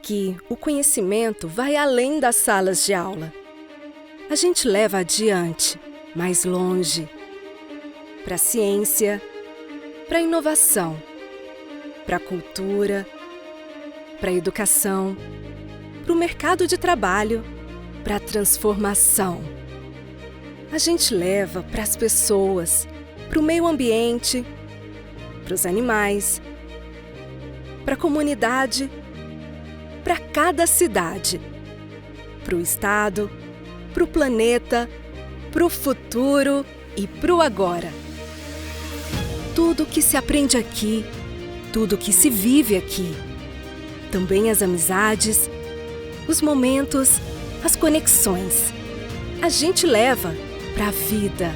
Aqui, o conhecimento vai além das salas de aula. A gente leva adiante, mais longe, para a ciência, para a inovação, para a cultura, para a educação, para o mercado de trabalho, para a transformação. A gente leva para as pessoas, para o meio ambiente, para os animais, para a comunidade, para cada cidade, para o estado, para o planeta, para o futuro e para o agora. Tudo que se aprende aqui, tudo que se vive aqui. Também as amizades, os momentos, as conexões. A gente leva para a vida.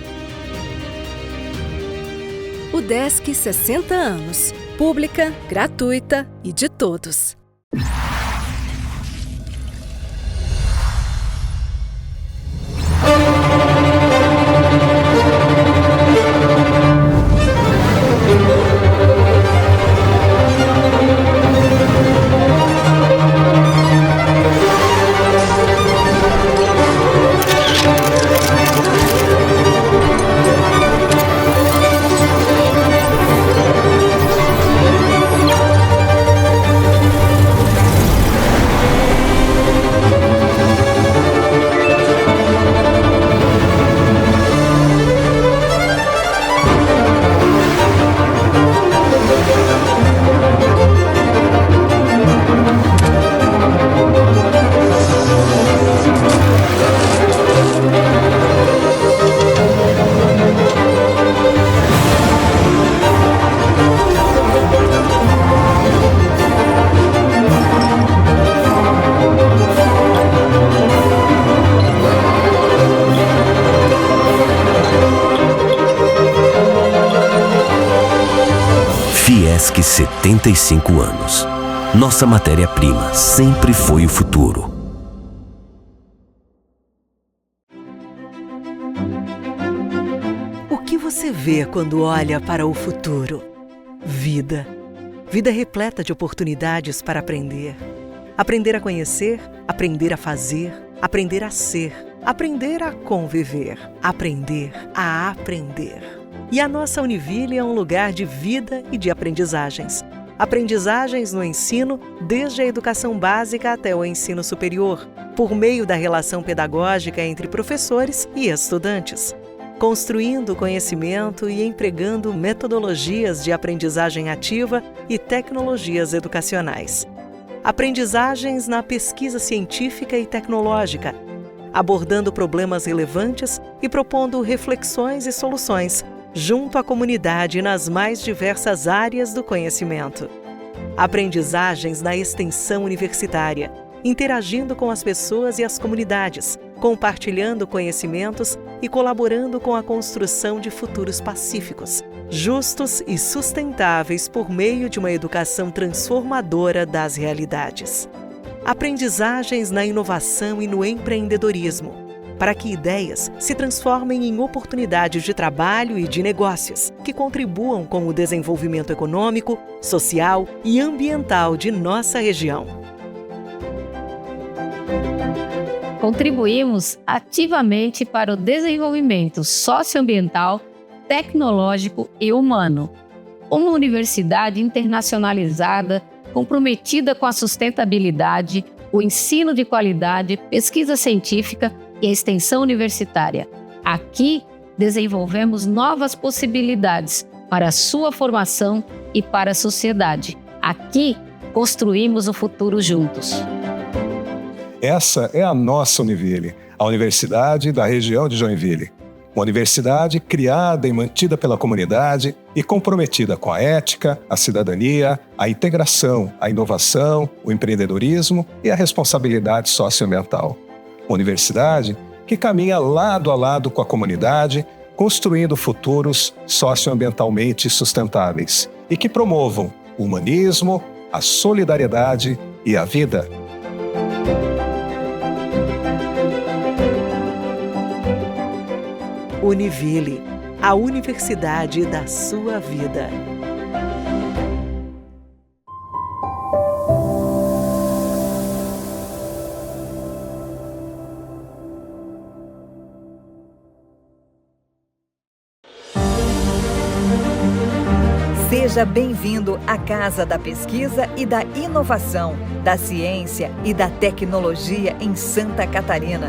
UDESC 60 anos. Pública, gratuita e de todos. Fiesc 75 anos. Nossa matéria-prima sempre foi o futuro. O que você vê quando olha para o futuro? Vida. Vida repleta de oportunidades para aprender. Aprender a conhecer, aprender a fazer, aprender a ser, aprender a conviver, aprender a aprender. E a nossa Univille é um lugar de vida e de aprendizagens. Aprendizagens no ensino, desde a educação básica até o ensino superior, por meio da relação pedagógica entre professores e estudantes. Construindo conhecimento e empregando metodologias de aprendizagem ativa e tecnologias educacionais. Aprendizagens na pesquisa científica e tecnológica, abordando problemas relevantes e propondo reflexões e soluções, junto à comunidade nas mais diversas áreas do conhecimento. Aprendizagens na extensão universitária, interagindo com as pessoas e as comunidades, compartilhando conhecimentos e colaborando com a construção de futuros pacíficos, justos e sustentáveis por meio de uma educação transformadora das realidades. Aprendizagens na inovação e no empreendedorismo, para que ideias se transformem em oportunidades de trabalho e de negócios que contribuam com o desenvolvimento econômico, social e ambiental de nossa região. Contribuímos ativamente para o desenvolvimento socioambiental, tecnológico e humano. Uma universidade internacionalizada, comprometida com a sustentabilidade, o ensino de qualidade, pesquisa científica e a extensão universitária. Aqui, desenvolvemos novas possibilidades para a sua formação e para a sociedade. Aqui, construímos o futuro juntos. Essa é a nossa Univille, a Universidade da região de Joinville. Uma universidade criada e mantida pela comunidade e comprometida com a ética, a cidadania, a integração, a inovação, o empreendedorismo e a responsabilidade socioambiental. Uma universidade que caminha lado a lado com a comunidade, construindo futuros socioambientalmente sustentáveis e que promovam o humanismo, a solidariedade e a vida. Univille, a universidade da sua vida. Seja bem-vindo à Casa da Pesquisa e da Inovação, da Ciência e da Tecnologia em Santa Catarina.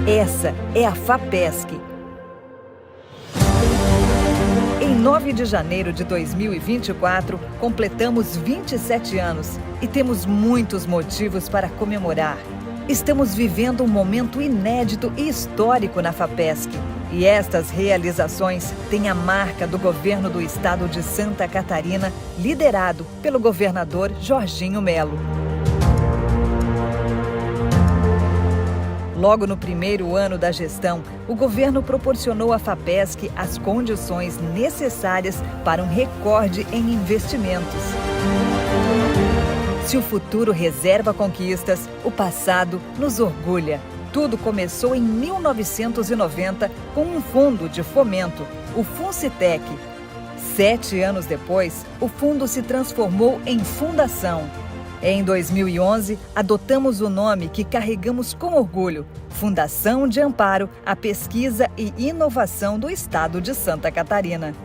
Essa é a FAPESC. Em 9 de janeiro de 2024, completamos 27 anos e temos muitos motivos para comemorar. Estamos vivendo um momento inédito e histórico na FAPESC. E estas realizações têm a marca do governo do estado de Santa Catarina, liderado pelo governador Jorginho Melo. Logo no primeiro ano da gestão, o governo proporcionou à FAPESC as condições necessárias para um recorde em investimentos. Se o futuro reserva conquistas, o passado nos orgulha. Tudo começou em 1990 com um fundo de fomento, o Funcitec. 7 anos depois, o fundo se transformou em fundação. Em 2011, adotamos o nome que carregamos com orgulho, Fundação de Amparo à Pesquisa e Inovação do Estado de Santa Catarina.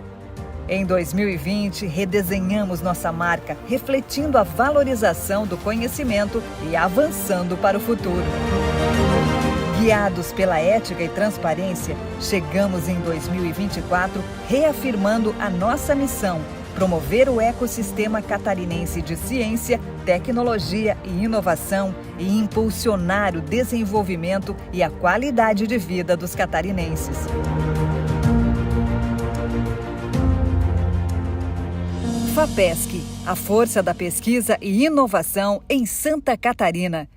Em 2020, redesenhamos nossa marca, refletindo a valorização do conhecimento e avançando para o futuro. Guiados pela ética e transparência, chegamos em 2024 reafirmando a nossa missão: promover o ecossistema catarinense de ciência, tecnologia e inovação e impulsionar o desenvolvimento e a qualidade de vida dos catarinenses. FAPESC, a força da pesquisa e inovação em Santa Catarina.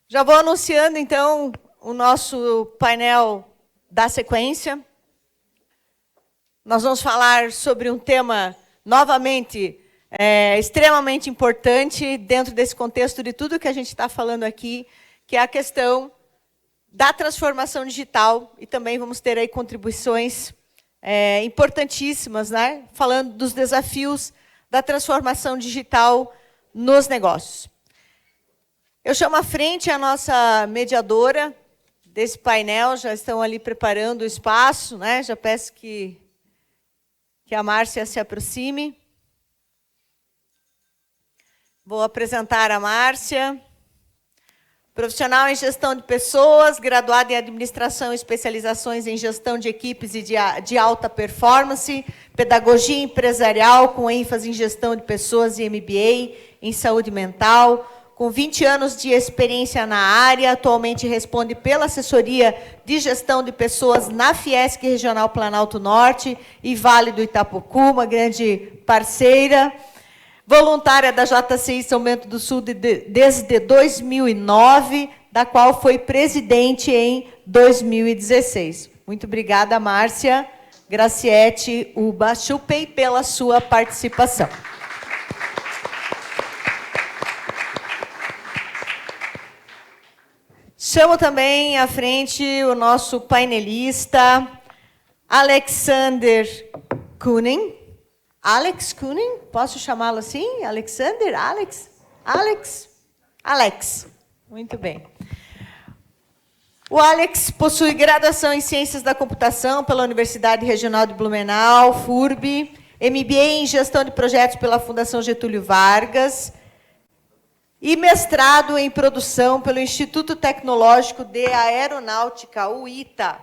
Já vou anunciando, então, o nosso painel da sequência. Nós vamos falar sobre um tema, novamente, extremamente importante dentro desse contexto de tudo que a gente está falando aqui, que é a questão da transformação digital, e também vamos ter aí contribuições importantíssimas, né? Falando dos desafios da transformação digital nos negócios. Eu chamo à frente a nossa mediadora desse painel, já estão ali preparando o espaço, né? Já peço que a Márcia se aproxime. Vou apresentar a Márcia. Profissional em gestão de pessoas, graduada em administração e especializações em gestão de equipes e de alta performance, pedagogia empresarial com ênfase em gestão de pessoas e MBA em saúde mental, com 20 anos de experiência na área, atualmente responde pela assessoria de gestão de pessoas na Fiesc Regional Planalto Norte e Vale do Itapocu, uma grande parceira. Voluntária da JCI São Bento do Sul desde 2009, da qual foi presidente em 2016. Muito obrigada, Márcia Graciete Uba Chupei, pela sua participação. Chamo também à frente o nosso painelista, Alexander Kunin. Alex Kunin, posso chamá-lo assim? Alexander? Alex? Alex. Muito bem. O Alex possui graduação em Ciências da Computação pela Universidade Regional de Blumenau, FURB, MBA em Gestão de Projetos pela Fundação Getúlio Vargas e mestrado em Produção pelo Instituto Tecnológico de Aeronáutica, o ITA.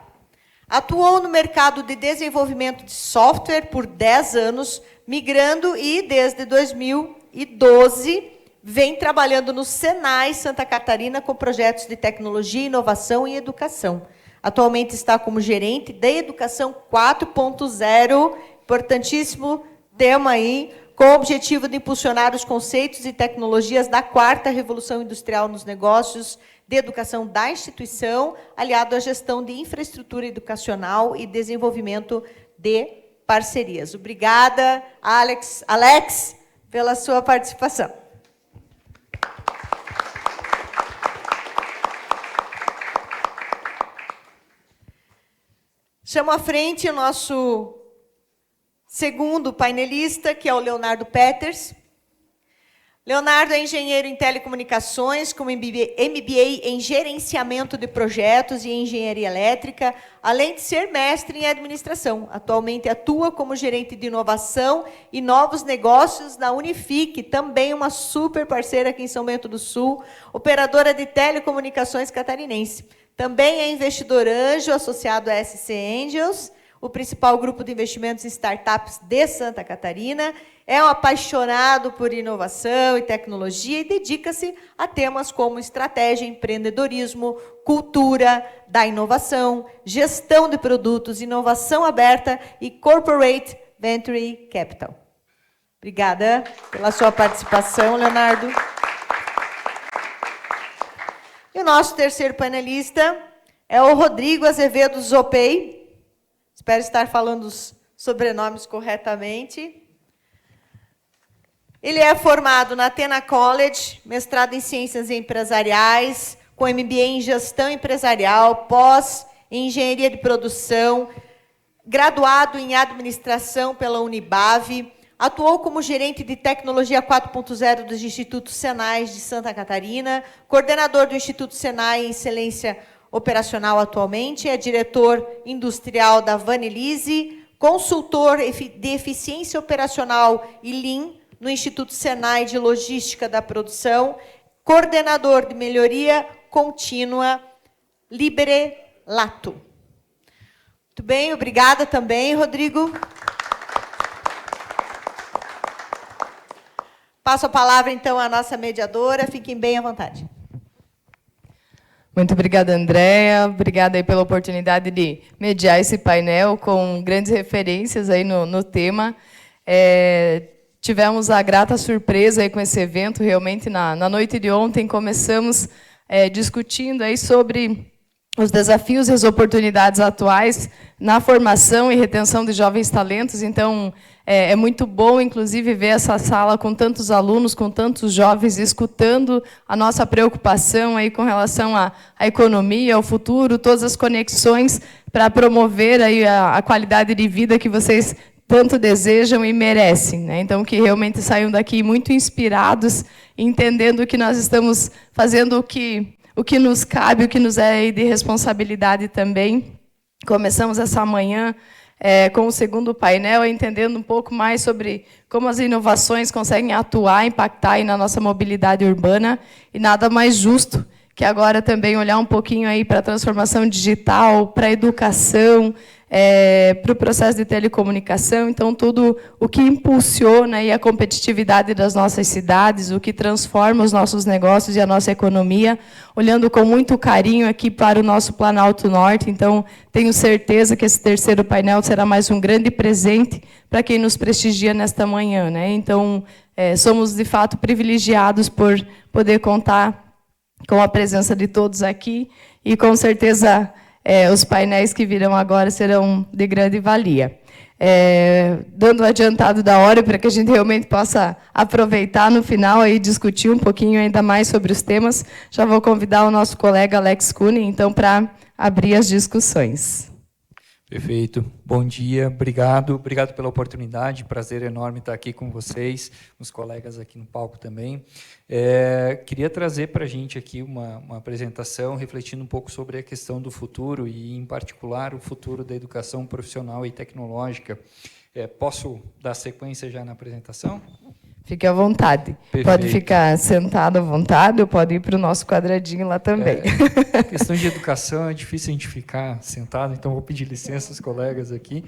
Atuou no mercado de desenvolvimento de software por 10 anos, migrando e, desde 2012, vem trabalhando no Senai Santa Catarina com projetos de tecnologia, inovação e educação. Atualmente está como gerente de Educação 4.0, importantíssimo tema aí, com o objetivo de impulsionar os conceitos e tecnologias da 4ª Revolução Industrial nos negócios de educação da instituição, aliado à gestão de infraestrutura educacional e desenvolvimento de parcerias. Obrigada, Alex, pela sua participação. Chamo à frente o nosso segundo painelista, que é o Leonardo Peters. Leonardo é engenheiro em telecomunicações, com MBA em gerenciamento de projetos e engenharia elétrica, além de ser mestre em administração. Atualmente atua como gerente de inovação e novos negócios na Unifique, também uma super parceira aqui em São Bento do Sul, operadora de telecomunicações catarinense. Também é investidor anjo associado à SC Angels, o principal grupo de investimentos em startups de Santa Catarina. É um apaixonado por inovação e tecnologia e dedica-se a temas como estratégia, empreendedorismo, cultura da inovação, gestão de produtos, inovação aberta e corporate venture capital. Obrigada pela sua participação, Leonardo. E o nosso terceiro panelista é o Rodrigo Azevedo Zopei. Espero estar falando os sobrenomes corretamente. Ele é formado na Athena College, mestrado em Ciências Empresariais, com MBA em Gestão Empresarial, pós em Engenharia de Produção, graduado em Administração pela Unibave, atuou como gerente de Tecnologia 4.0 dos Institutos Senai de Santa Catarina, coordenador do Instituto Senai em Excelência Operacional atualmente, é diretor industrial da Vanelise, consultor de Eficiência Operacional e Lean, no Instituto Senai de Logística da Produção, coordenador de Melhoria Contínua Libere Lato. Muito bem, obrigada também, Rodrigo. Passo a palavra, então, à nossa mediadora. Fiquem bem à vontade. Muito obrigada, Andréa. Obrigada aí pela oportunidade de mediar esse painel com grandes referências aí no tema. Tivemos a grata surpresa aí com esse evento. Realmente, na noite de ontem, começamos discutindo aí sobre os desafios e as oportunidades atuais na formação e retenção de jovens talentos. Então, é muito bom, inclusive, ver essa sala com tantos alunos, com tantos jovens, escutando a nossa preocupação aí com relação à economia, ao futuro, todas as conexões para promover aí a qualidade de vida que vocês tanto desejam e merecem, né? Então, que realmente saiam daqui muito inspirados, entendendo que nós estamos fazendo o que nos cabe, o que nos é de responsabilidade também. Começamos essa manhã com o segundo painel, entendendo um pouco mais sobre como as inovações conseguem atuar, impactar aí na nossa mobilidade urbana, e nada mais justo que agora também olhar um pouquinho aí para a transformação digital, para a educação, para o processo de telecomunicação. Então, tudo o que impulsiona aí a competitividade das nossas cidades, o que transforma os nossos negócios e a nossa economia, olhando com muito carinho aqui para o nosso Planalto Norte. Então, tenho certeza que esse terceiro painel será mais um grande presente para quem nos prestigia nesta manhã, né? Então, somos, de fato, privilegiados por poder contar com a presença de todos aqui, e, com certeza, os painéis que virão agora serão de grande valia. Dando o adiantado da hora, para que a gente realmente possa aproveitar no final e discutir um pouquinho ainda mais sobre os temas, já vou convidar o nosso colega Alex Kunin, então, para abrir as discussões. Perfeito. Bom dia, obrigado pela oportunidade, prazer enorme estar aqui com vocês, os colegas aqui no palco também. Queria trazer para a gente aqui uma apresentação refletindo um pouco sobre a questão do futuro e, em particular, o futuro da educação profissional e tecnológica. Posso dar sequência já na apresentação? Fique à vontade. Perfeito. Pode ficar sentado à vontade, ou pode ir para o nosso quadradinho lá também. A questão de educação é difícil a gente ficar sentado, então vou pedir licença aos colegas aqui.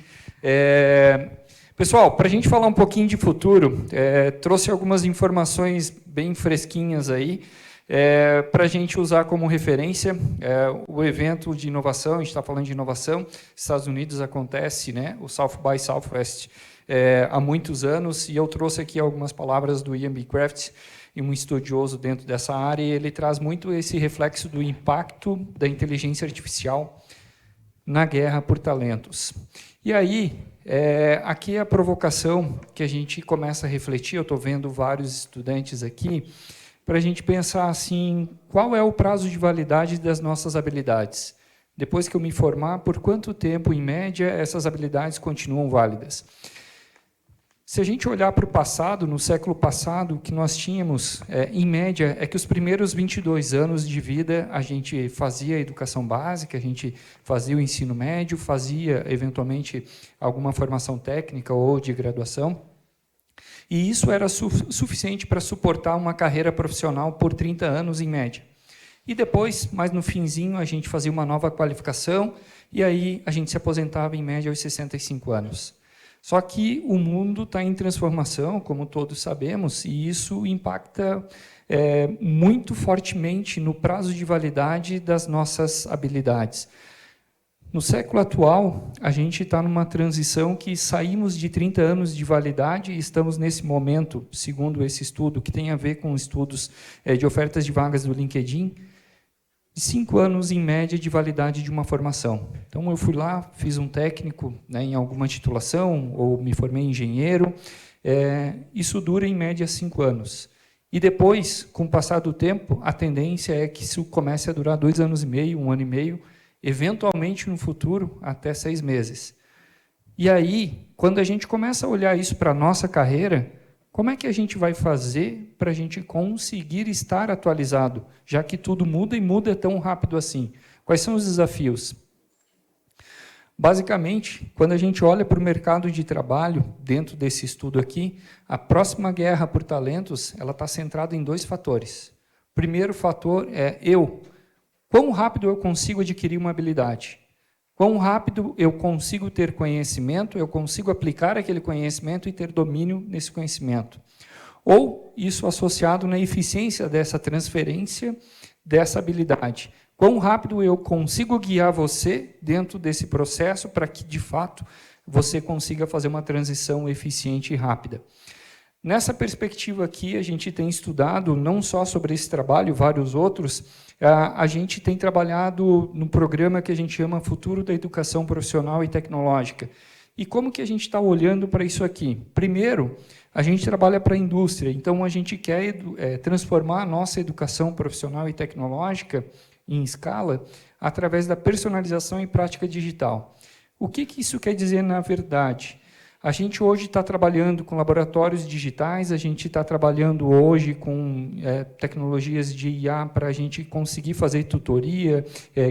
Pessoal, para a gente falar um pouquinho de futuro, trouxe algumas informações bem fresquinhas aí, para a gente usar como referência. O evento de inovação, a gente está falando de inovação, Estados Unidos acontece, né, o South by Southwest, há muitos anos, e eu trouxe aqui algumas palavras do Ian B. Craft, um estudioso dentro dessa área, e ele traz muito esse reflexo do impacto da inteligência artificial na guerra por talentos. E aí, aqui é a provocação que a gente começa a refletir. Eu estou vendo vários estudantes aqui, para a gente pensar assim, qual é o prazo de validade das nossas habilidades? Depois que eu me formar, por quanto tempo, em média, essas habilidades continuam válidas? Se a gente olhar para o passado, no século passado, o que nós tínhamos, em média, é que os primeiros 22 anos de vida a gente fazia a educação básica, a gente fazia o ensino médio, fazia, eventualmente, alguma formação técnica ou de graduação, e isso era suficiente para suportar uma carreira profissional por 30 anos, em média. E depois, mais no finzinho, a gente fazia uma nova qualificação, e aí a gente se aposentava, em média, aos 65 anos. Só que o mundo está em transformação, como todos sabemos, e isso impacta muito fortemente no prazo de validade das nossas habilidades. No século atual, a gente está numa transição que saímos de 30 anos de validade e estamos nesse momento, segundo esse estudo, que tem a ver com estudos de ofertas de vagas do LinkedIn, de 5 anos, em média, de validade de uma formação. Então, eu fui lá, fiz um técnico, né, em alguma titulação, ou me formei em engenheiro. Isso dura, em média, 5 anos. E depois, com o passar do tempo, a tendência é que isso comece a durar 2 anos e meio, 1 ano e meio, eventualmente, no futuro, até 6 meses. E aí, quando a gente começa a olhar isso para a nossa carreira, como é que a gente vai fazer para a gente conseguir estar atualizado, já que tudo muda e muda tão rápido assim? Quais são os desafios? Basicamente, quando a gente olha para o mercado de trabalho, dentro desse estudo aqui, a próxima guerra por talentos ela está centrada em 2 fatores. O primeiro fator é quão rápido eu consigo adquirir uma habilidade? Quão rápido eu consigo ter conhecimento, eu consigo aplicar aquele conhecimento e ter domínio nesse conhecimento. Ou isso associado na eficiência dessa transferência, dessa habilidade. Quão rápido eu consigo guiar você dentro desse processo para que, de fato, você consiga fazer uma transição eficiente e rápida. Nessa perspectiva aqui, a gente tem estudado não só sobre esse trabalho, vários outros. A gente tem trabalhado no programa que a gente chama Futuro da Educação Profissional e Tecnológica. E como que a gente está olhando para isso aqui? Primeiro, a gente trabalha para a indústria, então a gente quer transformar a nossa educação profissional e tecnológica em escala através da personalização e prática digital. O que isso quer dizer na verdade? A gente hoje está trabalhando com laboratórios digitais, a gente está trabalhando hoje com tecnologias de IA para a gente conseguir fazer tutoria,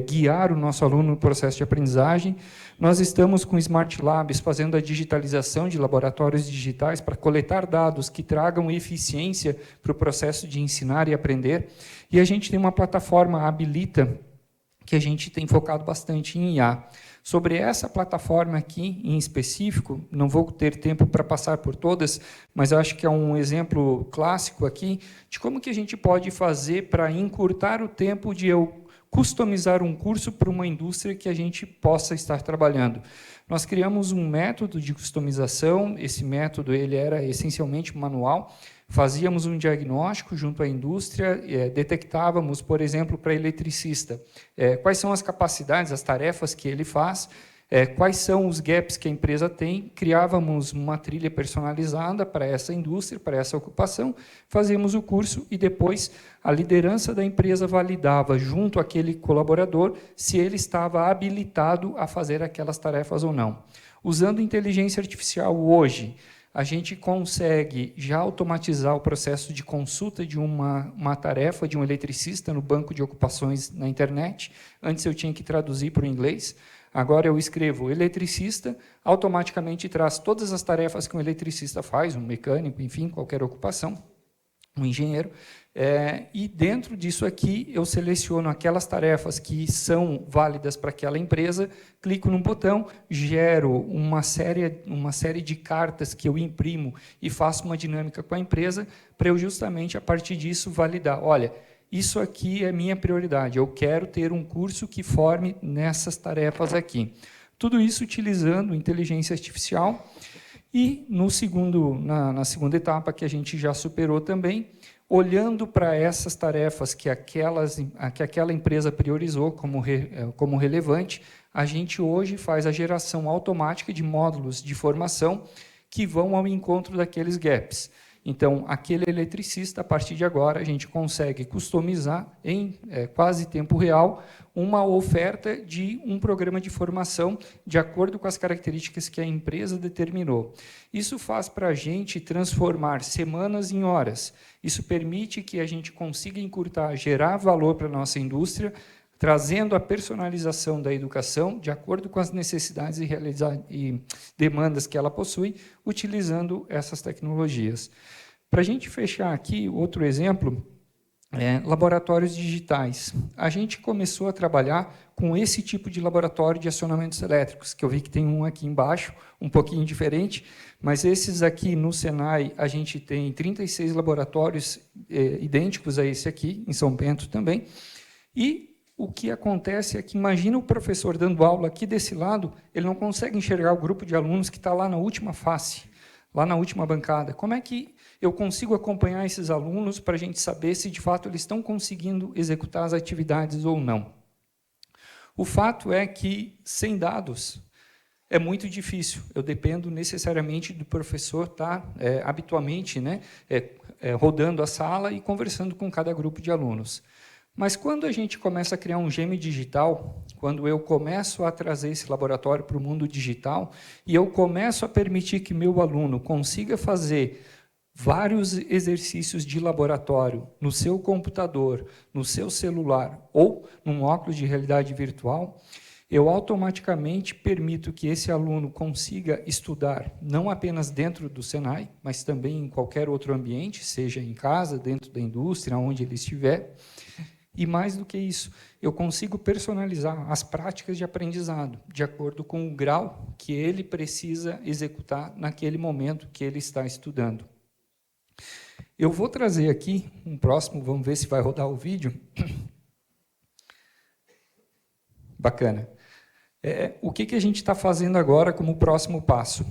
guiar o nosso aluno no processo de aprendizagem. Nós estamos com Smart Labs fazendo a digitalização de laboratórios digitais para coletar dados que tragam eficiência para o processo de ensinar e aprender. E a gente tem uma plataforma, a Habilita, que a gente tem focado bastante em IA. Sobre essa plataforma aqui, em específico, não vou ter tempo para passar por todas, mas acho que é um exemplo clássico aqui de como que a gente pode fazer para encurtar o tempo de eu customizar um curso para uma indústria que a gente possa estar trabalhando. Nós criamos um método de customização, esse método ele era essencialmente manual, fazíamos um diagnóstico junto à indústria, detectávamos, por exemplo, para eletricista, quais são as capacidades, as tarefas que ele faz, quais são os gaps que a empresa tem, criávamos uma trilha personalizada para essa indústria, para essa ocupação, fazíamos o curso e depois a liderança da empresa validava junto àquele colaborador se ele estava habilitado a fazer aquelas tarefas ou não. Usando inteligência artificial hoje, a gente consegue já automatizar o processo de consulta de uma tarefa de um eletricista no banco de ocupações na internet. Antes eu tinha que traduzir para o inglês. Agora eu escrevo eletricista, automaticamente traz todas as tarefas que um eletricista faz, um mecânico, enfim, qualquer ocupação, um engenheiro. E dentro disso aqui, eu seleciono aquelas tarefas que são válidas para aquela empresa, clico num botão, gero uma série de cartas que eu imprimo e faço uma dinâmica com a empresa para eu justamente, a partir disso, validar. Olha, isso aqui é minha prioridade, eu quero ter um curso que forme nessas tarefas aqui. Tudo isso utilizando inteligência artificial e na segunda etapa, que a gente já superou também, olhando para essas tarefas que aquela empresa priorizou como relevante, a gente hoje faz a geração automática de módulos de formação que vão ao encontro daqueles gaps. Então, aquele eletricista, a partir de agora, a gente consegue customizar em quase tempo real uma oferta de um programa de formação de acordo com as características que a empresa determinou. Isso faz para a gente transformar semanas em horas. Isso permite que a gente consiga encurtar, gerar valor para a nossa indústria, trazendo a personalização da educação de acordo com as necessidades e demandas que ela possui, utilizando essas tecnologias. Para a gente fechar aqui, outro exemplo, laboratórios digitais. A gente começou a trabalhar com esse tipo de laboratório de acionamentos elétricos, que eu vi que tem um aqui embaixo, um pouquinho diferente, mas esses aqui no Senai, a gente tem 36 laboratórios idênticos a esse aqui, em São Bento também, e o que acontece é que, imagina o professor dando aula aqui desse lado, ele não consegue enxergar o grupo de alunos que está lá na última face, lá na última bancada. Como é que eu consigo acompanhar esses alunos para a gente saber se, de fato, eles estão conseguindo executar as atividades ou não? O fato é que, sem dados, é muito difícil. Eu dependo necessariamente do professor estar habitualmente rodando a sala e conversando com cada grupo de alunos. Mas quando a gente começa a criar um gêmeo digital, quando eu começo a trazer esse laboratório para o mundo digital e eu começo a permitir que meu aluno consiga fazer vários exercícios de laboratório no seu computador, no seu celular ou num óculos de realidade virtual, eu automaticamente permito que esse aluno consiga estudar não apenas dentro do Senai, mas também em qualquer outro ambiente, seja em casa, dentro da indústria, onde ele estiver. E mais do que isso, eu consigo personalizar as práticas de aprendizado, de acordo com o grau que ele precisa executar naquele momento que ele está estudando. Eu vou trazer aqui um próximo, vamos ver se vai rodar o vídeo. Bacana. O que a gente está fazendo agora como próximo passo?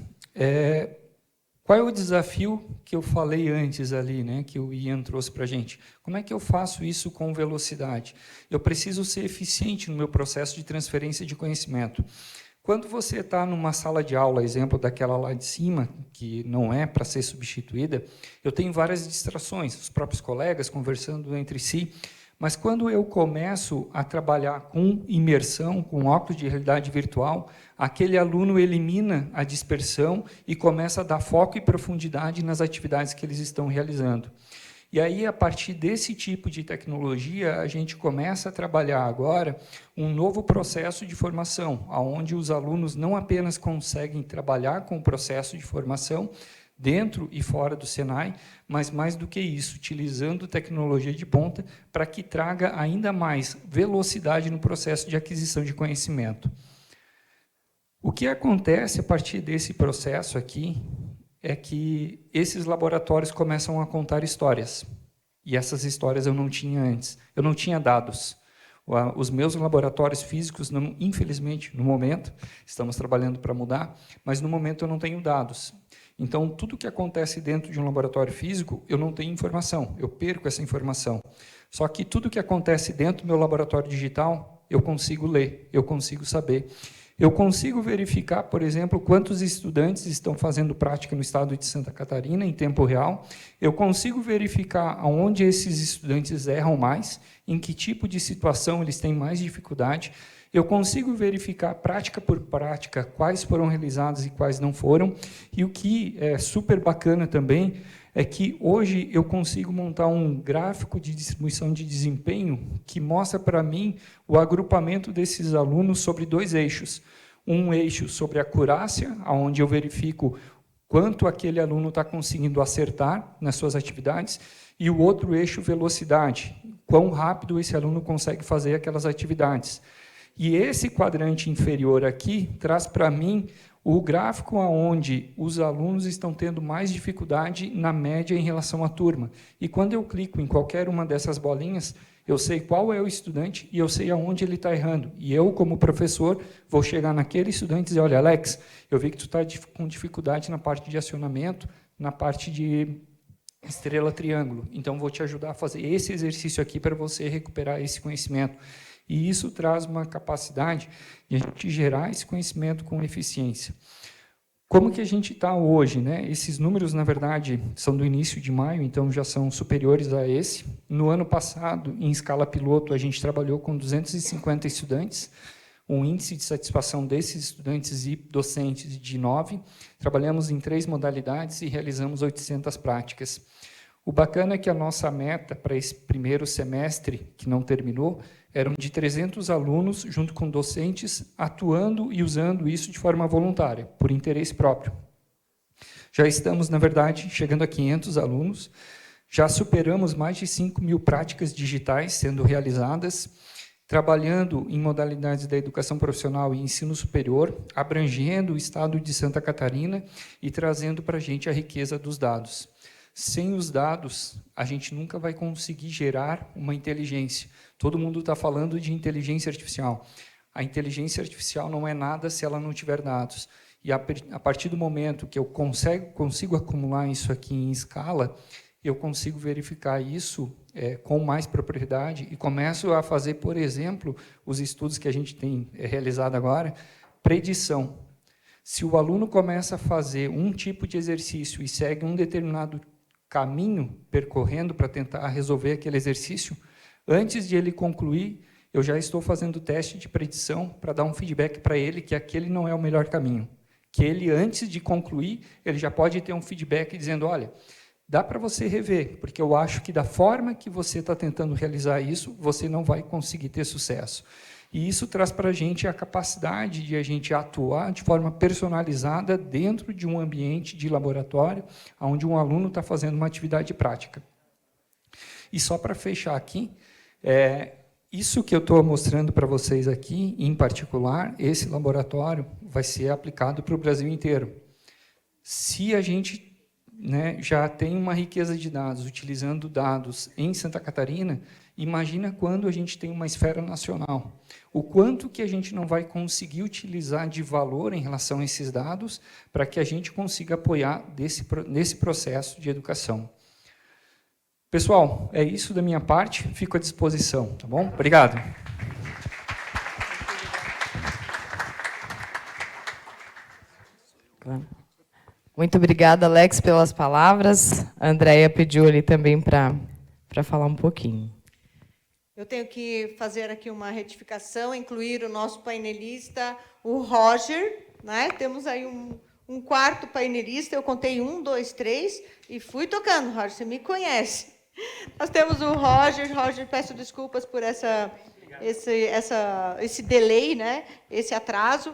Qual é o desafio que eu falei antes ali, né, que o Ian trouxe para a gente? Como é que eu faço isso com velocidade? Eu preciso ser eficiente no meu processo de transferência de conhecimento. Quando você está numa sala de aula, exemplo daquela lá de cima, que não é para ser substituída, eu tenho várias distrações, os próprios colegas conversando entre si, mas quando eu começo a trabalhar com imersão, com óculos de realidade virtual, aquele aluno elimina a dispersão e começa a dar foco e profundidade nas atividades que eles estão realizando. E aí, a partir desse tipo de tecnologia, a gente começa a trabalhar agora um novo processo de formação, onde os alunos não apenas conseguem trabalhar com o processo de formação, dentro e fora do Senai, mas mais do que isso, utilizando tecnologia de ponta para que traga ainda mais velocidade no processo de aquisição de conhecimento. O que acontece a partir desse processo aqui é que esses laboratórios começam a contar histórias. E essas histórias eu não tinha antes. Eu não tinha dados. Os meus laboratórios físicos, infelizmente, no momento, estamos trabalhando para mudar, mas no momento eu não tenho dados. Então, tudo que acontece dentro de um laboratório físico, eu não tenho informação, eu perco essa informação. Só que tudo que acontece dentro do meu laboratório digital, eu consigo ler, eu consigo saber. Eu consigo verificar, por exemplo, quantos estudantes estão fazendo prática no estado de Santa Catarina em tempo real. Eu consigo verificar aonde esses estudantes erram mais, em que tipo de situação eles têm mais dificuldade. Eu consigo verificar, prática por prática, quais foram realizados e quais não foram. E o que é super bacana também é que hoje eu consigo montar um gráfico de distribuição de desempenho que mostra para mim o agrupamento desses alunos sobre dois eixos. Um eixo sobre acurácia, onde eu verifico quanto aquele aluno está conseguindo acertar nas suas atividades, e o outro eixo, velocidade, quão rápido esse aluno consegue fazer aquelas atividades. E esse quadrante inferior aqui traz para mim o gráfico onde os alunos estão tendo mais dificuldade na média em relação à turma. E quando eu clico em qualquer uma dessas bolinhas, eu sei qual é o estudante e eu sei aonde ele está errando. E eu, como professor, vou chegar naquele estudante e dizer, olha, Alex, eu vi que tu está com dificuldade na parte de acionamento, na parte de estrela triângulo. Então, vou te ajudar a fazer esse exercício aqui para você recuperar esse conhecimento. E isso traz uma capacidade de a gente gerar esse conhecimento com eficiência. Como que a gente está hoje, né? Esses números, na verdade, são do início de maio, então já são superiores a esse. No ano passado, em escala piloto, a gente trabalhou com 250 estudantes, um índice de satisfação desses estudantes e docentes de 9. Trabalhamos em 3 modalidades e realizamos 800 práticas. O bacana é que a nossa meta para esse primeiro semestre, que não terminou, eram de 300 alunos, junto com docentes, atuando e usando isso de forma voluntária, por interesse próprio. Já estamos, na verdade, chegando a 500 alunos, já superamos mais de 5.000 práticas digitais sendo realizadas, trabalhando em modalidades da educação profissional e ensino superior, abrangendo o estado de Santa Catarina e trazendo para a gente a riqueza dos dados. Sem os dados, a gente nunca vai conseguir gerar uma inteligência. Todo mundo está falando de inteligência artificial. A inteligência artificial não é nada se ela não tiver dados. E a partir do momento que eu consigo acumular isso aqui em escala, eu consigo verificar isso com mais propriedade e começo a fazer, por exemplo, os estudos que a gente tem realizado agora, predição. Se o aluno começa a fazer um tipo de exercício e segue um determinado caminho percorrendo para tentar resolver aquele exercício, antes de ele concluir, eu já estou fazendo o teste de predição para dar um feedback para ele que aquele não é o melhor caminho. Que ele, antes de concluir, ele já pode ter um feedback dizendo, olha, dá para você rever, porque eu acho que da forma que você está tentando realizar isso, você não vai conseguir ter sucesso. E isso traz para a gente a capacidade de a gente atuar de forma personalizada dentro de um ambiente de laboratório, onde um aluno está fazendo uma atividade prática. E só para fechar aqui, isso que eu estou mostrando para vocês aqui, em particular, esse laboratório vai ser aplicado para o Brasil inteiro. Se a gente já tem uma riqueza de dados, utilizando dados em Santa Catarina, imagina quando a gente tem uma esfera nacional. O quanto que a gente não vai conseguir utilizar de valor em relação a esses dados para que a gente consiga apoiar nesse processo de educação. Pessoal, é isso da minha parte, fico à disposição, tá bom? Obrigado. Muito obrigada, Alex, pelas palavras. A Andréia pediu ali também para falar um pouquinho. Eu tenho que fazer aqui uma retificação, incluir o nosso painelista, o Roger, né? Temos aí um quarto painelista, eu contei 1, 2, 3 e fui tocando, Roger, você me conhece. Nós temos o Roger. Roger, peço desculpas por esse delay, né? Esse atraso.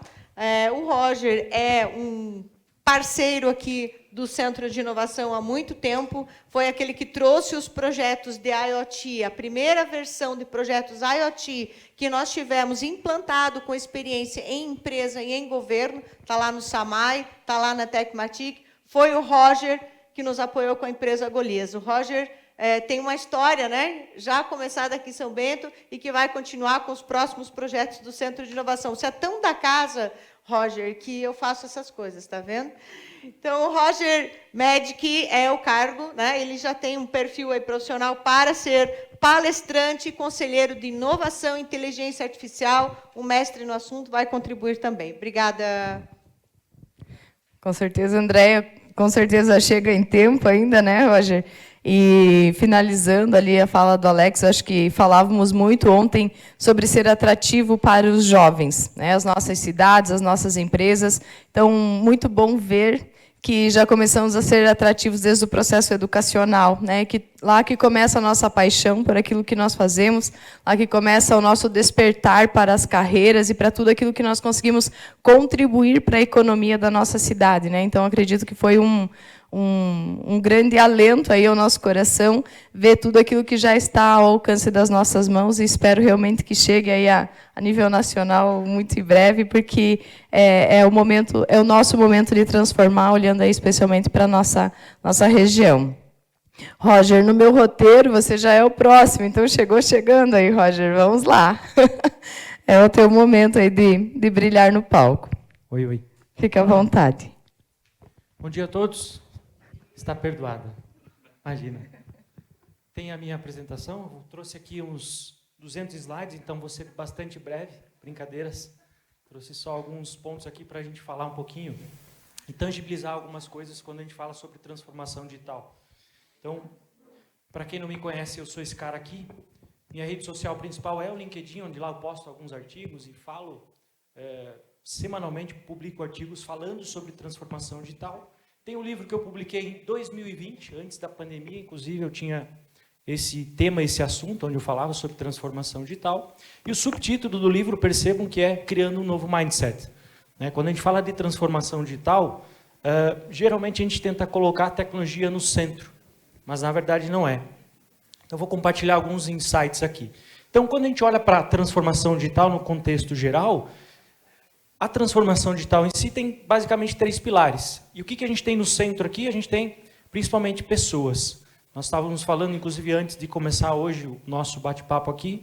O Roger é um parceiro aqui do Centro de Inovação há muito tempo, foi aquele que trouxe os projetos de IoT, a primeira versão de projetos IoT que nós tivemos implantado com experiência em empresa e em governo, está lá no SAMAI, está lá na Tecmatic, foi o Roger que nos apoiou com a empresa Golias. O Roger tem uma história, né, já começada aqui em São Bento e que vai continuar com os próximos projetos do Centro de Inovação. Você é tão da casa, Roger, que eu faço essas coisas, está vendo? Então, o Roger Medic é o cargo, né? Ele já tem um perfil aí profissional para ser palestrante e conselheiro de inovação e inteligência artificial, um mestre no assunto, vai contribuir também. Obrigada. Com certeza, Andréia, com certeza chega em tempo ainda, né, Roger? E finalizando ali a fala do Alex, acho que falávamos muito ontem sobre ser atrativo para os jovens, né? As nossas cidades, as nossas empresas. Então, muito bom ver que já começamos a ser atrativos desde o processo educacional, né? Lá que começa a nossa paixão por aquilo que nós fazemos, lá que começa o nosso despertar para as carreiras e para tudo aquilo que nós conseguimos contribuir para a economia da nossa cidade, né? Então, acredito que foi um grande alento aí ao nosso coração ver tudo aquilo que já está ao alcance das nossas mãos e espero realmente que chegue aí a nível nacional muito em breve, porque é o nosso momento de transformar, olhando aí especialmente para a nossa região. Roger, no meu roteiro você já é o próximo, então chegando aí, Roger, vamos lá. É o teu momento aí de brilhar no palco. Oi. Fica à vontade. Bom dia a todos. Está perdoada. Imagina. Tem a minha apresentação. Eu trouxe aqui uns 200 slides, então vou ser bastante breve. Brincadeiras. Trouxe só alguns pontos aqui para a gente falar um pouquinho. e tangibilizar algumas coisas quando a gente fala sobre transformação digital. Então, para quem não me conhece, eu sou esse cara aqui. Minha rede social principal é o LinkedIn, onde lá eu posto alguns artigos e falo, semanalmente publico artigos falando sobre transformação digital. Tem um livro que eu publiquei em 2020, antes da pandemia, inclusive eu tinha esse tema, esse assunto, onde eu falava sobre transformação digital. E o subtítulo do livro, percebam que é Criando um Novo Mindset. Quando a gente fala de transformação digital, geralmente a gente tenta colocar a tecnologia no centro, mas na verdade não é. Então, eu vou compartilhar alguns insights aqui. Então, quando a gente olha para a transformação digital no contexto geral, a transformação digital em si tem basicamente 3 pilares. E o que a gente tem no centro aqui? A gente tem principalmente pessoas. Nós estávamos falando, inclusive, antes de começar hoje o nosso bate-papo aqui,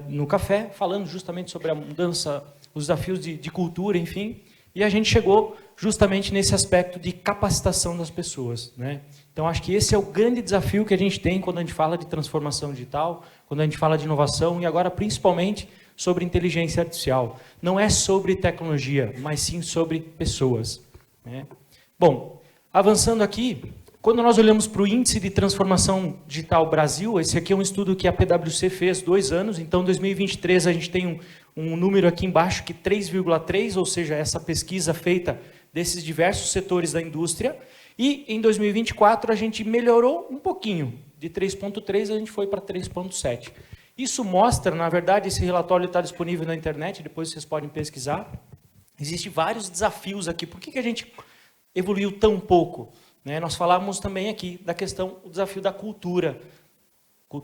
no café, falando justamente sobre a mudança, os desafios de cultura, enfim, e a gente chegou justamente nesse aspecto de capacitação das pessoas, Então, acho que esse é o grande desafio que a gente tem quando a gente fala de transformação digital, quando a gente fala de inovação, e agora, principalmente, sobre inteligência artificial. Não é sobre tecnologia, mas sim sobre pessoas. Bom, avançando aqui, quando nós olhamos para o Índice de Transformação Digital Brasil, esse aqui é um estudo que a PwC fez 2 anos, então, em 2023, a gente tem um número aqui embaixo que 3,3, ou seja, essa pesquisa feita desses diversos setores da indústria, e em 2024 a gente melhorou um pouquinho, de 3,3 a gente foi para 3,7. Isso mostra, na verdade, esse relatório está disponível na internet, depois vocês podem pesquisar, existem vários desafios aqui. Por que a gente evoluiu tão pouco? Nós falávamos também aqui da questão, o desafio da cultura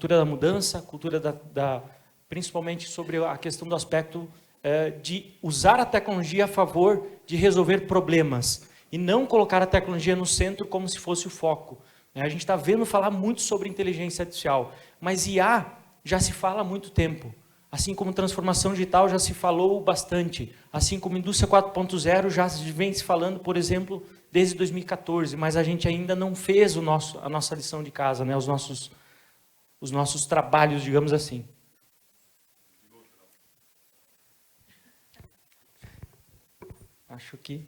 da mudança, cultura principalmente sobre a questão do aspecto de usar a tecnologia a favor de resolver problemas e não colocar a tecnologia no centro como se fosse o foco. A gente está vendo falar muito sobre inteligência artificial, mas IA já se fala há muito tempo. Assim como transformação digital já se falou bastante. Assim como indústria 4.0 já vem se falando, por exemplo, desde 2014, mas a gente ainda não fez a nossa lição de casa, os nossos trabalhos, digamos assim. Acho que...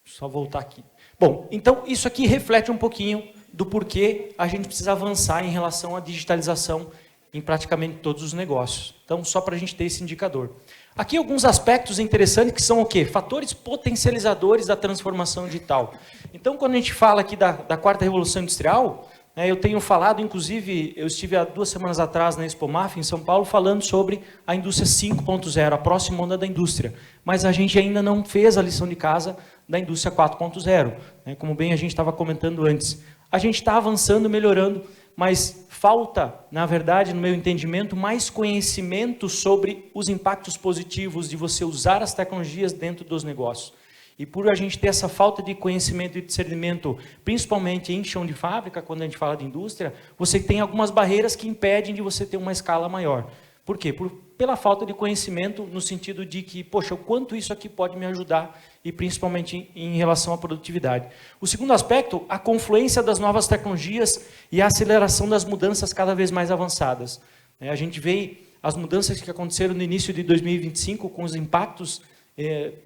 Só voltar aqui. Bom, então isso aqui reflete um pouquinho do porquê a gente precisa avançar em relação à digitalização em praticamente todos os negócios. Então, só para a gente ter esse indicador. Aqui alguns aspectos interessantes que são o quê? Fatores potencializadores da transformação digital. Então, quando a gente fala aqui da 4ª Revolução Industrial, eu tenho falado, inclusive, eu estive há 2 semanas atrás na ExpoMAF, em São Paulo, falando sobre a indústria 5.0, a próxima onda da indústria. Mas a gente ainda não fez a lição de casa da indústria 4.0, como bem a gente estava comentando antes. A gente está avançando, melhorando, mas falta, na verdade, no meu entendimento, mais conhecimento sobre os impactos positivos de você usar as tecnologias dentro dos negócios. E por a gente ter essa falta de conhecimento e discernimento, principalmente em chão de fábrica, quando a gente fala de indústria, você tem algumas barreiras que impedem de você ter uma escala maior. Por quê? Pela falta de conhecimento, no sentido de que, poxa, o quanto isso aqui pode me ajudar, e principalmente em relação à produtividade. O segundo aspecto, a confluência das novas tecnologias e a aceleração das mudanças cada vez mais avançadas. A gente vê as mudanças que aconteceram no início de 2025, com os impactos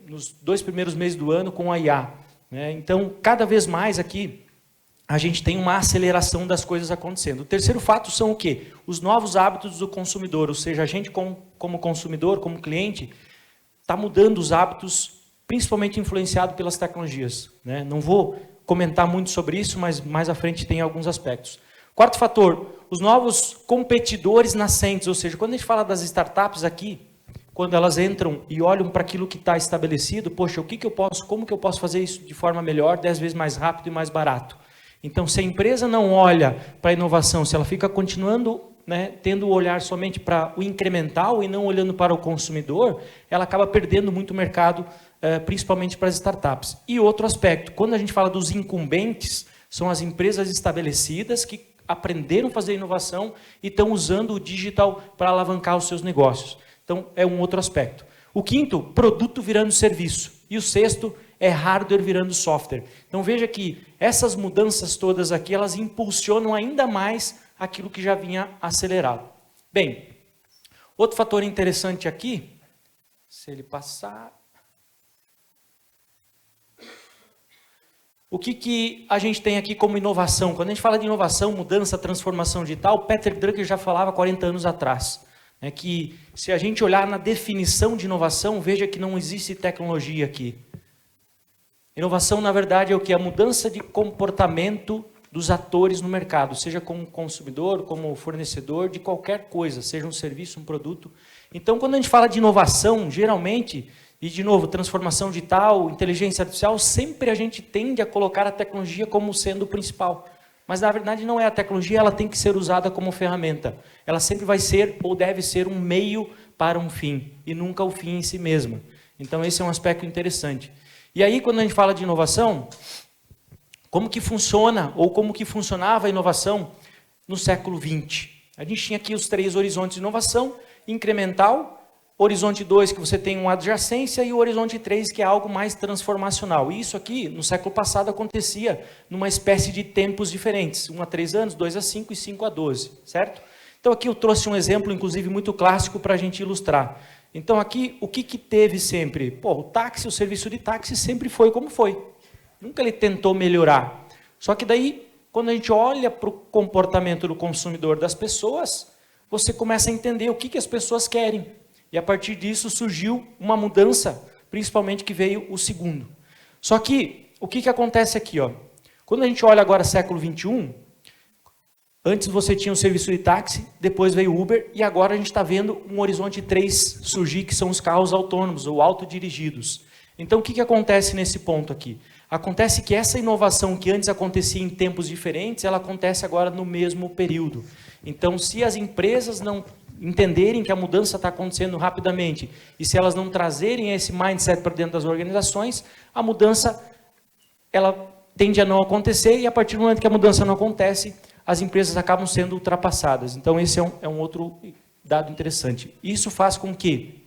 nos 2 primeiros meses do ano com a IA. Então, cada vez mais aqui, a gente tem uma aceleração das coisas acontecendo. O terceiro fato são o quê? Os novos hábitos do consumidor, ou seja, a gente como consumidor, como cliente, está mudando os hábitos, principalmente influenciado pelas tecnologias. Não vou comentar muito sobre isso, mas mais à frente tem alguns aspectos. Quarto fator, os novos competidores nascentes, ou seja, quando a gente fala das startups aqui, quando elas entram e olham para aquilo que está estabelecido, poxa, como que eu posso fazer isso de forma melhor, 10 vezes mais rápido e mais barato? Então, se a empresa não olha para a inovação, se ela fica continuando, tendo o olhar somente para o incremental e não olhando para o consumidor, ela acaba perdendo muito mercado, principalmente para as startups. E outro aspecto, quando a gente fala dos incumbentes, são as empresas estabelecidas que aprenderam a fazer inovação e estão usando o digital para alavancar os seus negócios. Então, é um outro aspecto. O quinto, produto virando serviço. E o sexto, é hardware virando software. Então veja que essas mudanças todas aqui, elas impulsionam ainda mais aquilo que já vinha acelerado. Bem, outro fator interessante aqui, se ele passar... o que a gente tem aqui como inovação? Quando a gente fala de inovação, mudança, transformação digital, Peter Drucker já falava 40 anos atrás, né, que se a gente olhar na definição de inovação, veja que não existe tecnologia aqui. Inovação, na verdade, é o que? A mudança de comportamento dos atores no mercado, seja como consumidor, como fornecedor, de qualquer coisa, seja um serviço, um produto. Então, quando a gente fala de inovação, geralmente, e de novo, transformação digital, inteligência artificial, sempre a gente tende a colocar a tecnologia como sendo o principal. Mas, na verdade, não é a tecnologia, ela tem que ser usada como ferramenta. Ela sempre vai ser, ou deve ser, um meio para um fim, e nunca o fim em si mesma. Então, esse é um aspecto interessante. E aí, quando a gente fala de inovação, como que funciona, ou como que funcionava a inovação no século XX? A gente tinha aqui os 3 horizontes de inovação: incremental, horizonte 2, que você tem uma adjacência, e o horizonte 3, que é algo mais transformacional. E isso aqui, no século passado, acontecia numa espécie de tempos diferentes, 1 a 3 anos, 2 a 5 e 5 a 12, certo? Então aqui eu trouxe um exemplo, inclusive, muito clássico para a gente ilustrar. Então aqui, o que teve sempre? Pô, o táxi, o serviço de táxi sempre foi como foi. Nunca ele tentou melhorar. Só que daí, quando a gente olha para o comportamento do consumidor das pessoas, você começa a entender o que as pessoas querem. E a partir disso surgiu uma mudança, principalmente que veio o segundo. Só que, o que acontece aqui? Ó? Quando a gente olha agora século XXI, antes você tinha um serviço de táxi, depois veio o Uber, e agora a gente está vendo um horizonte 3 surgir, que são os carros autônomos, ou autodirigidos. Então, o que acontece nesse ponto aqui? Acontece que essa inovação que antes acontecia em tempos diferentes, ela acontece agora no mesmo período. Então, se as empresas não entenderem que a mudança está acontecendo rapidamente, e se elas não trazerem esse mindset para dentro das organizações, a mudança ela tende a não acontecer, e a partir do momento que a mudança não acontece, as empresas acabam sendo ultrapassadas. Então, esse é um outro dado interessante. Isso faz com que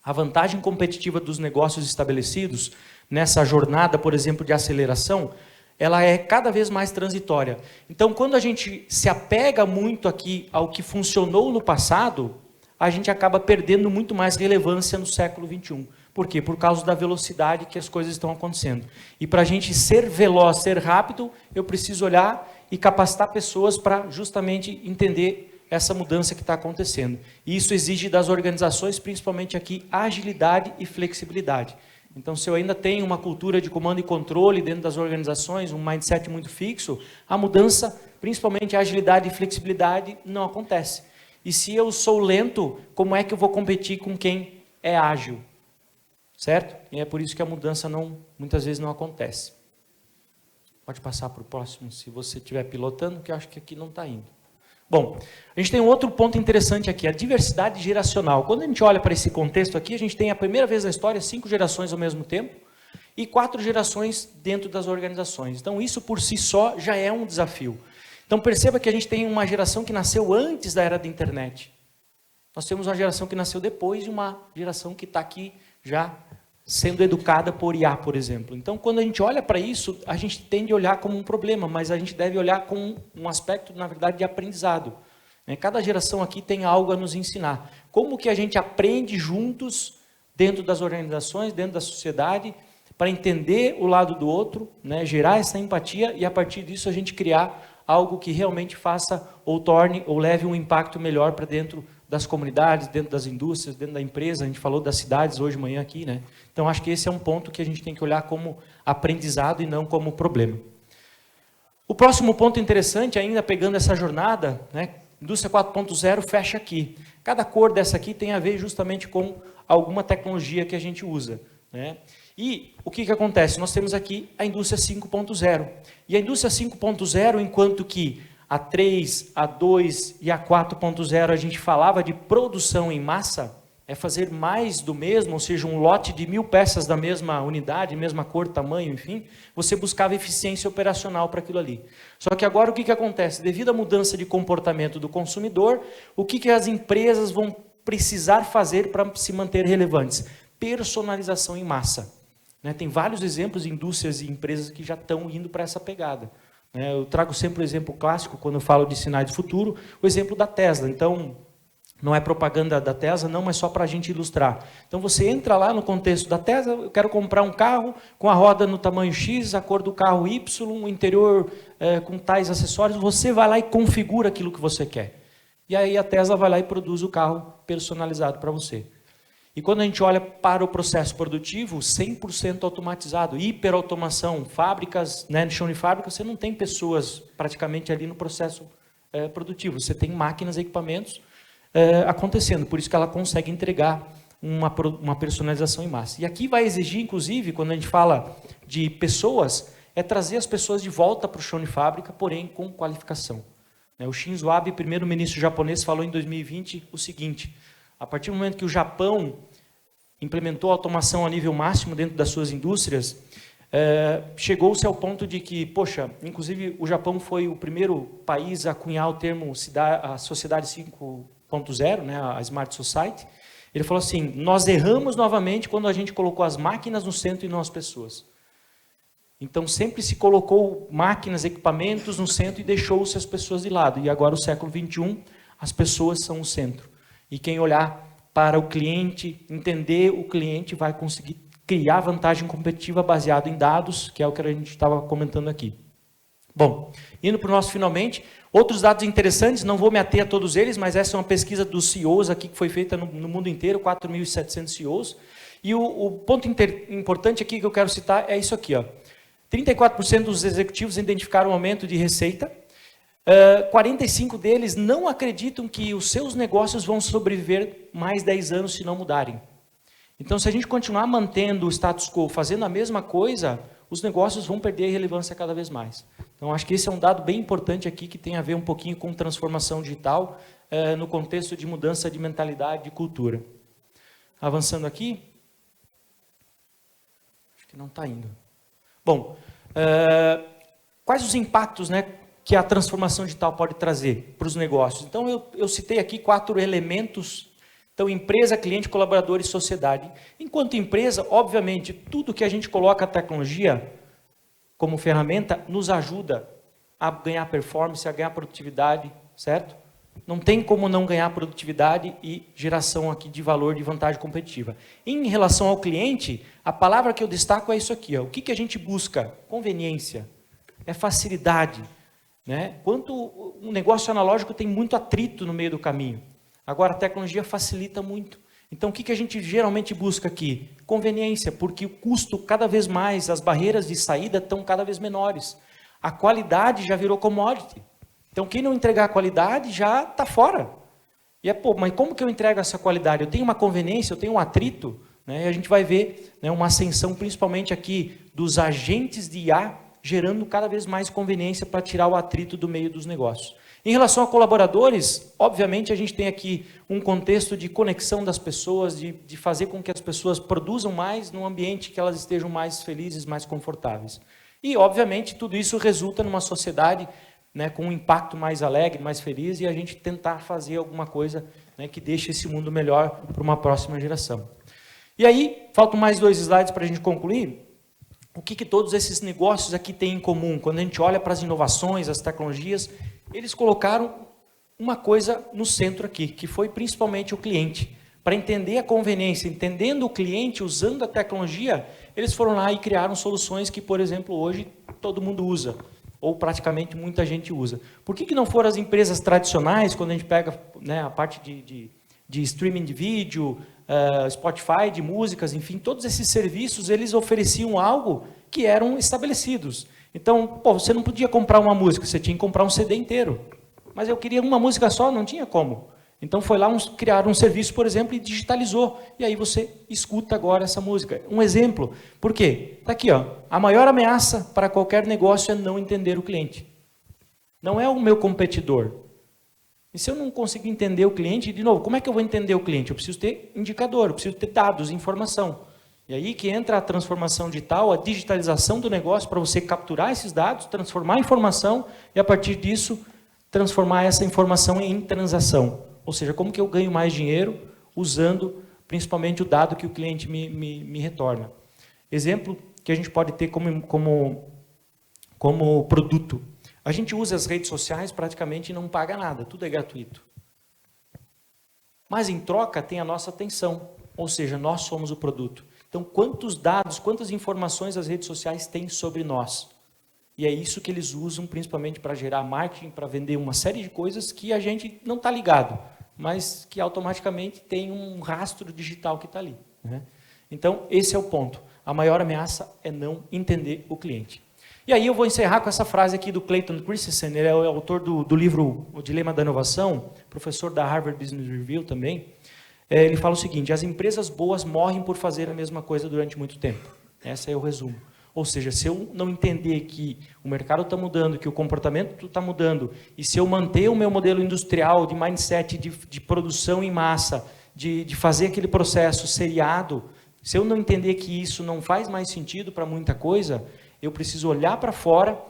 a vantagem competitiva dos negócios estabelecidos, nessa jornada, por exemplo, de aceleração, ela é cada vez mais transitória. Então, quando a gente se apega muito aqui ao que funcionou no passado, a gente acaba perdendo muito mais relevância no século XXI. Por quê? Por causa da velocidade que as coisas estão acontecendo. E para a gente ser veloz, ser rápido, eu preciso olhar e capacitar pessoas para justamente entender essa mudança que está acontecendo. E isso exige das organizações, principalmente aqui, agilidade e flexibilidade. Então, se eu ainda tenho uma cultura de comando e controle dentro das organizações, um mindset muito fixo, a mudança, principalmente a agilidade e flexibilidade, não acontece. E se eu sou lento, como é que eu vou competir com quem é ágil? Certo? E é por isso que a mudança muitas vezes não acontece. Pode passar para o próximo, se você estiver pilotando, que eu acho que aqui não está indo. Bom, a gente tem um outro ponto interessante aqui, a diversidade geracional. Quando a gente olha para esse contexto aqui, a gente tem a primeira vez na história 5 gerações ao mesmo tempo e 4 gerações dentro das organizações. Então, isso por si só já é um desafio. Então, perceba que a gente tem uma geração que nasceu antes da era da internet. Nós temos uma geração que nasceu depois e uma geração que está aqui já sendo educada por IA, por exemplo. Então, quando a gente olha para isso, a gente tende a olhar como um problema, mas a gente deve olhar com um aspecto, na verdade, de aprendizado. Cada geração aqui tem algo a nos ensinar. Como que a gente aprende juntos, dentro das organizações, dentro da sociedade, para entender o lado do outro, gerar essa empatia e, a partir disso, a gente criar algo que realmente faça ou torne ou leve um impacto melhor para dentro das comunidades, dentro das indústrias, dentro da empresa. A gente falou das cidades hoje de manhã aqui, né? Então, acho que esse é um ponto que a gente tem que olhar como aprendizado e não como problema. O próximo ponto interessante, ainda pegando essa jornada, Indústria 4.0 fecha aqui. Cada cor dessa aqui tem a ver justamente com alguma tecnologia que a gente usa, E o que acontece? Nós temos aqui a indústria 5.0. E a indústria 5.0, enquanto que a 3, a 2 e a 4.0 a gente falava de produção em massa, é fazer mais do mesmo, ou seja, um lote de 1000 peças da mesma unidade, mesma cor, tamanho, enfim, você buscava eficiência operacional para aquilo ali. Só que agora o que acontece? Devido à mudança de comportamento do consumidor, o que as empresas vão precisar fazer para se manter relevantes? Personalização em massa. Tem vários exemplos de indústrias e empresas que já estão indo para essa pegada. Eu trago sempre o exemplo clássico, quando eu falo de sinais de futuro, o exemplo da Tesla. Então, Não é propaganda da Tesla, não, mas só para a gente ilustrar. Então, você entra lá no contexto da Tesla, eu quero comprar um carro com a roda no tamanho X, a cor do carro Y, o interior com tais acessórios, você vai lá e configura aquilo que você quer. E aí a Tesla vai lá e produz o carro personalizado para você. E quando a gente olha para o processo produtivo, 100% automatizado, hiperautomação, fábricas, né, no chão de fábrica, você não tem pessoas praticamente ali no processo produtivo, você tem máquinas, equipamentos acontecendo, por isso que ela consegue entregar uma personalização em massa. E aqui vai exigir, inclusive, quando a gente fala de pessoas, é trazer as pessoas de volta para o chão de fábrica, porém com qualificação. O Shinzo Abe, primeiro-ministro japonês, falou em 2020 o seguinte: a partir do momento que o Japão implementou a automação a nível máximo dentro das suas indústrias, chegou-se ao ponto de que, poxa, inclusive o Japão foi o primeiro país a cunhar o termo a sociedade 5.0, né, a Smart Society. Ele falou assim: nós erramos novamente quando a gente colocou as máquinas no centro e não as pessoas. Então, sempre se colocou máquinas, equipamentos no centro e deixou-se as pessoas de lado. E agora, no século XXI, as pessoas são o centro. E quem olhar para o cliente, entender o cliente, vai conseguir criar vantagem competitiva baseado em dados, que é o que a gente estava comentando aqui. Bom, indo para o nosso finalmente, outros dados interessantes, não vou me ater a todos eles, mas essa é uma pesquisa dos CEOs aqui, que foi feita no mundo inteiro, 4.700 CEOs. E o ponto importante aqui que eu quero citar é isso aqui, ó. 34% dos executivos identificaram um aumento de receita, 45% deles não acreditam que os seus negócios vão sobreviver mais 10 anos se não mudarem. Então, se a gente continuar mantendo o status quo, fazendo a mesma coisa, os negócios vão perder relevância cada vez mais. Então, acho que esse é um dado bem importante aqui, que tem a ver um pouquinho com transformação digital, no contexto de mudança de mentalidade, de cultura. Avançando aqui. Acho que não está indo. Bom, quais os impactos, né, que a transformação digital pode trazer para os negócios? Então, eu citei aqui 4 elementos. Então, empresa, cliente, colaborador e sociedade. Enquanto empresa, obviamente, tudo que a gente coloca a tecnologia como ferramenta nos ajuda a ganhar performance, a ganhar produtividade, certo? Não tem como não ganhar produtividade e geração aqui de valor, de vantagem competitiva. Em relação ao cliente, a palavra que eu destaco é isso aqui, ó. O que a gente busca? Conveniência, é facilidade, né? Quanto um negócio analógico tem muito atrito no meio do caminho. Agora, a tecnologia facilita muito. Então, o que a gente geralmente busca aqui? Conveniência, porque o custo cada vez mais, as barreiras de saída estão cada vez menores. A qualidade já virou commodity. Então, quem não entregar a qualidade já está fora. E pô, mas como que eu entrego essa qualidade? Eu tenho uma conveniência, eu tenho um atrito, né? E a gente vai ver, né, uma ascensão, principalmente aqui, dos agentes de IA, gerando cada vez mais conveniência para tirar o atrito do meio dos negócios. Em relação a colaboradores, obviamente a gente tem aqui um contexto de conexão das pessoas, de fazer com que as pessoas produzam mais num ambiente que elas estejam mais felizes, mais confortáveis. E, obviamente, tudo isso resulta numa sociedade, né, com um impacto mais alegre, mais feliz, e a gente tentar fazer alguma coisa, né, que deixe esse mundo melhor para uma próxima geração. E aí, faltam mais 2 slides para a gente concluir. O que todos esses negócios aqui têm em comum? Quando a gente olha para as inovações, as tecnologias, eles colocaram uma coisa no centro aqui, que foi principalmente o cliente. Para entender a conveniência, entendendo o cliente, usando a tecnologia, eles foram lá e criaram soluções que, por exemplo, hoje todo mundo usa, ou praticamente muita gente usa. Por que não foram as empresas tradicionais, quando a gente pega, né, a parte de streaming de vídeo, Spotify, de músicas, enfim, todos esses serviços, eles ofereciam algo que eram estabelecidos. Então, pô, você não podia comprar uma música, você tinha que comprar um CD inteiro. Mas eu queria uma música só, não tinha como. Então foi lá criar um serviço, por exemplo, e digitalizou. E aí você escuta agora essa música. Um exemplo. Por quê? Está aqui, ó. A maior ameaça para qualquer negócio é não entender o cliente. Não é o meu competidor. E se eu não conseguir entender o cliente, de novo, como é que eu vou entender o cliente? Eu preciso ter indicador, eu preciso ter dados, informação. E aí que entra a transformação digital, a digitalização do negócio para você capturar esses dados, transformar a informação e, a partir disso, transformar essa informação em transação. Ou seja, como que eu ganho mais dinheiro usando principalmente o dado que o cliente me retorna. Exemplo que a gente pode ter como produto. A gente usa as redes sociais praticamente e não paga nada, tudo é gratuito. Mas, em troca, tem a nossa atenção, ou seja, nós somos o produto. Então, quantos dados, quantas informações as redes sociais têm sobre nós? E é isso que eles usam, principalmente para gerar marketing, para vender uma série de coisas que a gente não está ligado, mas que automaticamente tem um rastro digital que está ali, né? Então, esse é o ponto. A maior ameaça é não entender o cliente. E aí eu vou encerrar com essa frase aqui do Clayton Christensen, ele é o autor do livro O Dilema da Inovação, professor da Harvard Business Review também. Ele fala o seguinte: as empresas boas morrem por fazer a mesma coisa durante muito tempo. Esse é o resumo. Ou seja, se eu não entender que o mercado está mudando, que o comportamento está mudando, e se eu manter o meu modelo industrial de mindset de produção em massa, de fazer aquele processo seriado, se eu não entender que isso não faz mais sentido para muita coisa, eu preciso olhar para fora,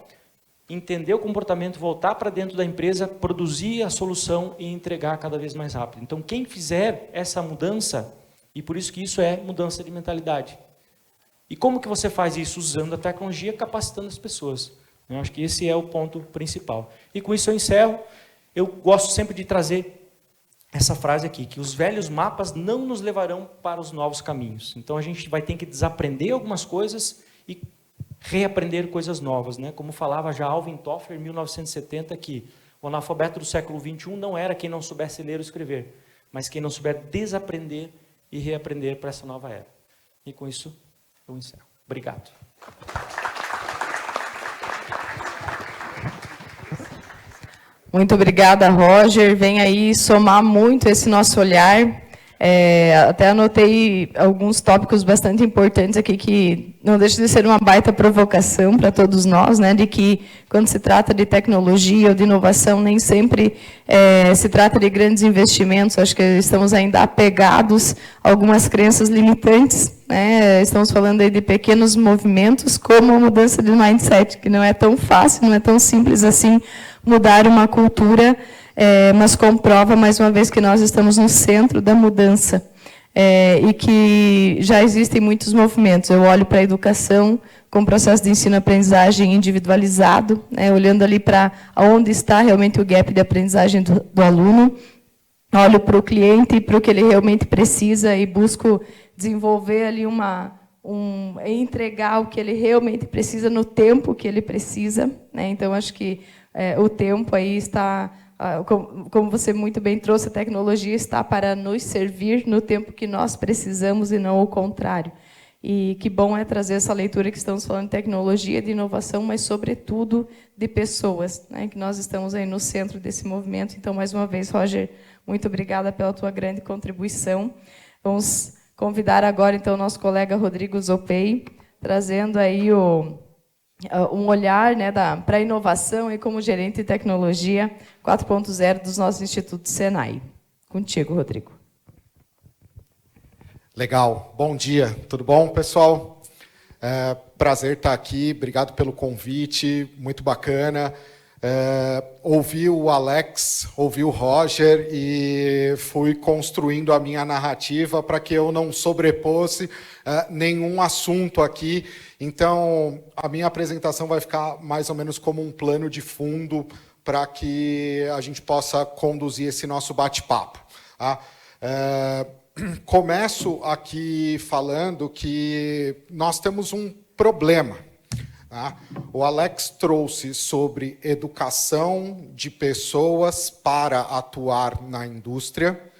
entender o comportamento, voltar para dentro da empresa, produzir a solução e entregar cada vez mais rápido. Então, quem fizer essa mudança, e por isso que isso é mudança de mentalidade. E como que você faz isso? Usando a tecnologia, capacitando as pessoas. Eu acho que esse é o ponto principal. E com isso eu encerro. Eu gosto sempre de trazer essa frase aqui, que os velhos mapas não nos levarão para os novos caminhos. Então, a gente vai ter que desaprender algumas coisas e reaprender coisas novas, né? Como falava já Alvin Toffler, em 1970, que o analfabeto do século XXI não era quem não soubesse ler ou escrever, mas quem não souber desaprender e reaprender para essa nova era. E com isso, eu encerro. Obrigado. Muito obrigada, Roger. Vem aí somar muito esse nosso olhar. Até anotei alguns tópicos bastante importantes aqui que não deixa de ser uma baita provocação para todos nós, né, de que quando se trata de tecnologia ou de inovação, nem sempre se trata de grandes investimentos. Acho que estamos ainda apegados a algumas crenças limitantes, né? Estamos falando aí de pequenos movimentos, como a mudança de mindset, que não é tão fácil, não é tão simples assim mudar uma cultura, mas comprova, mais uma vez, que nós estamos no centro da mudança, e que já existem muitos movimentos. Eu olho para a educação com processo de ensino-aprendizagem individualizado, né, olhando ali para onde está realmente o gap de aprendizagem do aluno, olho para o cliente e para o que ele realmente precisa e busco desenvolver ali entregar o que ele realmente precisa no tempo que ele precisa, né? Então, acho que o tempo aí está, como você muito bem trouxe, a tecnologia está para nos servir no tempo que nós precisamos e não o contrário. E que bom é trazer essa leitura que estamos falando de tecnologia, de inovação, mas, sobretudo, de pessoas, né? Que nós estamos aí no centro desse movimento. Então, mais uma vez, Roger, muito obrigada pela tua grande contribuição. Vamos convidar agora, então, o nosso colega Rodrigo Zopei, trazendo aí um olhar, né, para a inovação e como gerente de tecnologia 4.0 dos nossos institutos Senai. Contigo, Rodrigo. Legal. Bom dia. Tudo bom, pessoal? Prazer estar aqui. Obrigado pelo convite. Muito bacana. Ouvi o Alex, ouvi o Roger e fui construindo a minha narrativa para que eu não sobrepôsse nenhum assunto aqui. Então, a minha apresentação vai ficar mais ou menos como um plano de fundo para que a gente possa conduzir esse nosso bate-papo. Tá? Começo aqui falando que nós temos um problema. Tá? O Alex trouxe sobre educação de pessoas para atuar na indústria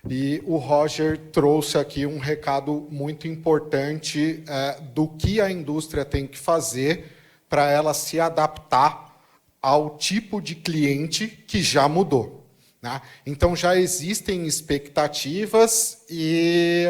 e o Roger trouxe aqui um recado muito importante do que a indústria tem que fazer para ela se adaptar ao tipo de cliente que já mudou. Né? Então, já existem expectativas e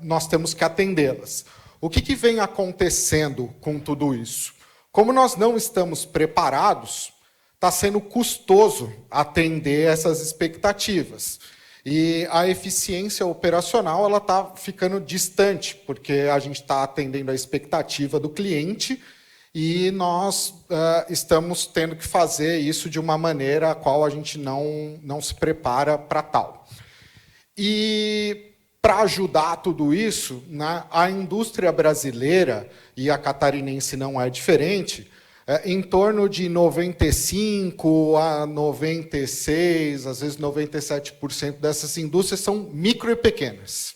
nós temos que atendê-las. O que vem acontecendo com tudo isso? Como nós não estamos preparados, está sendo custoso atender essas expectativas. E a eficiência operacional está ficando distante, porque a gente está atendendo a expectativa do cliente e nós estamos tendo que fazer isso de uma maneira a qual a gente não se prepara para tal. E para ajudar tudo isso, né, a indústria brasileira, e a catarinense não é diferente, em torno de 95% a 96%, às vezes 97% dessas indústrias são micro e pequenas,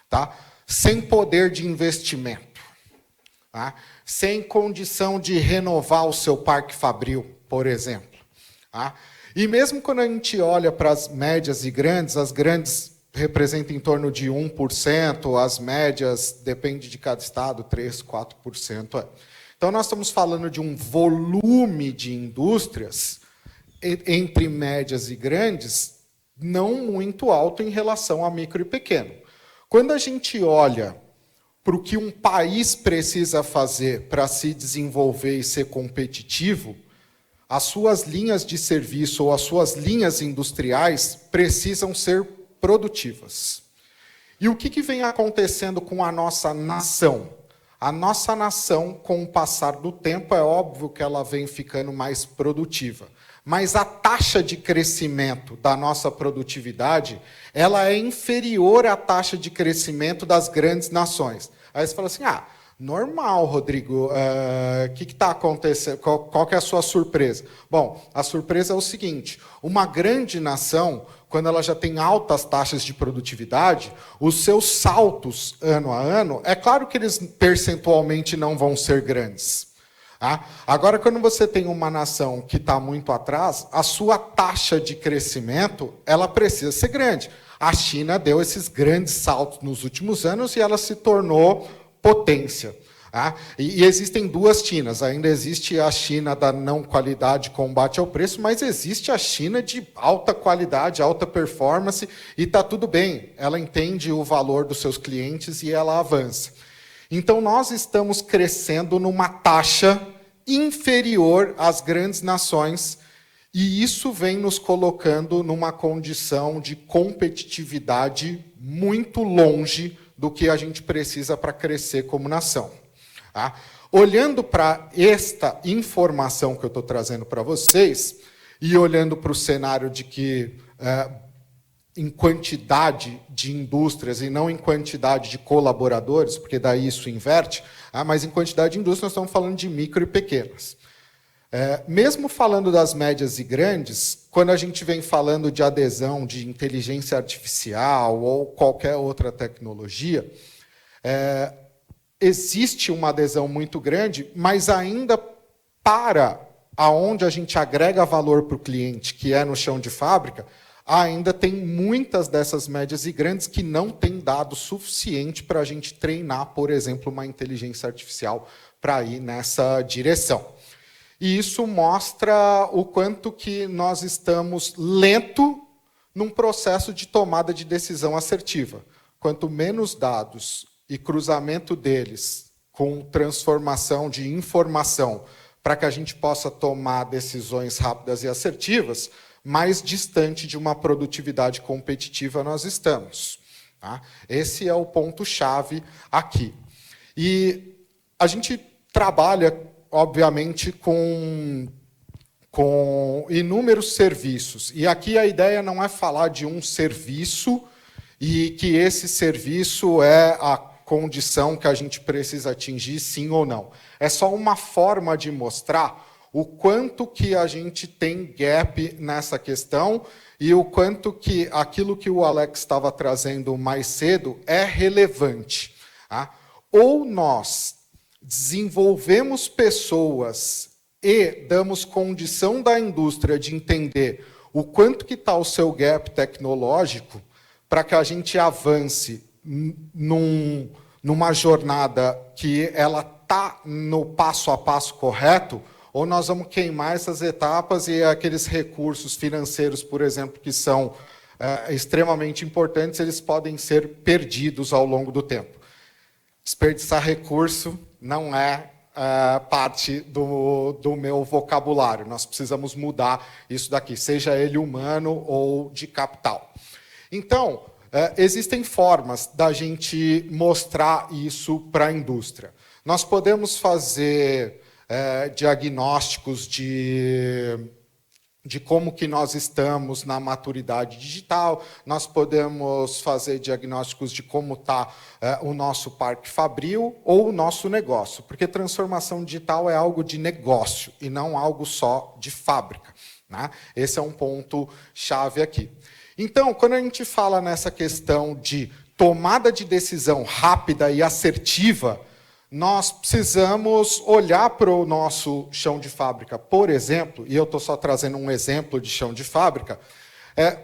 tá? Sem poder de investimento, tá? Sem condição de renovar o seu parque fabril, por exemplo. Tá? E mesmo quando a gente olha para as médias e grandes, as grandes representam em torno de 1%, as médias, depende de cada estado, 3%, 4%. Então, nós estamos falando de um volume de indústrias entre médias e grandes não muito alto em relação a micro e pequeno. Quando a gente olha para o que um país precisa fazer para se desenvolver e ser competitivo, as suas linhas de serviço ou as suas linhas industriais precisam ser produtivas. E o que vem acontecendo com a nossa nação? A nossa nação, com o passar do tempo, é óbvio que ela vem ficando mais produtiva. Mas a taxa de crescimento da nossa produtividade, ela é inferior à taxa de crescimento das grandes nações. Aí você fala assim, normal, Rodrigo, o que está acontecendo? Qual que é a sua surpresa? Bom, a surpresa é o seguinte, uma grande nação, quando ela já tem altas taxas de produtividade, os seus saltos ano a ano, é claro que eles percentualmente não vão ser grandes. Tá? Agora, quando você tem uma nação que está muito atrás, a sua taxa de crescimento ela precisa ser grande. A China deu esses grandes saltos nos últimos anos e ela se tornou potência. Tá? E existem duas Chinas. Ainda existe a China da não qualidade, combate ao preço, mas existe a China de alta qualidade, alta performance, e está tudo bem. Ela entende o valor dos seus clientes e ela avança. Então, nós estamos crescendo numa taxa inferior às grandes nações, e isso vem nos colocando numa condição de competitividade muito longe do que a gente precisa para crescer como nação. Tá? Olhando para esta informação que eu estou trazendo para vocês, e olhando para o cenário de que, em quantidade de indústrias e não em quantidade de colaboradores, porque daí isso inverte, mas em quantidade de indústrias nós estamos falando de micro e pequenas. Mesmo falando das médias e grandes, quando a gente vem falando de adesão de inteligência artificial ou qualquer outra tecnologia, existe uma adesão muito grande, mas ainda para aonde a gente agrega valor para o cliente, que é no chão de fábrica, ainda tem muitas dessas médias e grandes que não têm dado suficiente para a gente treinar, por exemplo, uma inteligência artificial para ir nessa direção. E isso mostra o quanto que nós estamos lento num processo de tomada de decisão assertiva. Quanto menos dados e cruzamento deles com transformação de informação para que a gente possa tomar decisões rápidas e assertivas, mais distante de uma produtividade competitiva nós estamos. Tá? Esse é o ponto-chave aqui. E a gente trabalha, obviamente, com inúmeros serviços. E aqui a ideia não é falar de um serviço e que esse serviço é a condição que a gente precisa atingir, sim ou não. É só uma forma de mostrar o quanto que a gente tem gap nessa questão e o quanto que aquilo que o Alex estava trazendo mais cedo é relevante. Tá? Ou nós desenvolvemos pessoas e damos condição da indústria de entender o quanto que está o seu gap tecnológico para que a gente avance numa jornada que ela está no passo a passo correto, ou nós vamos queimar essas etapas e aqueles recursos financeiros, por exemplo, que são extremamente importantes, eles podem ser perdidos ao longo do tempo. Desperdiçar recurso não é parte do meu vocabulário. Nós precisamos mudar isso daqui, seja ele humano ou de capital. Então, existem formas da gente mostrar isso para a indústria. Nós podemos fazer diagnósticos de de como que nós estamos na maturidade digital, nós podemos fazer diagnósticos de como está o nosso parque fabril ou o nosso negócio, porque transformação digital é algo de negócio e não algo só de fábrica, né? Esse é um ponto chave aqui. Então, quando a gente fala nessa questão de tomada de decisão rápida e assertiva, nós precisamos olhar para o nosso chão de fábrica, por exemplo, e eu estou só trazendo um exemplo de chão de fábrica,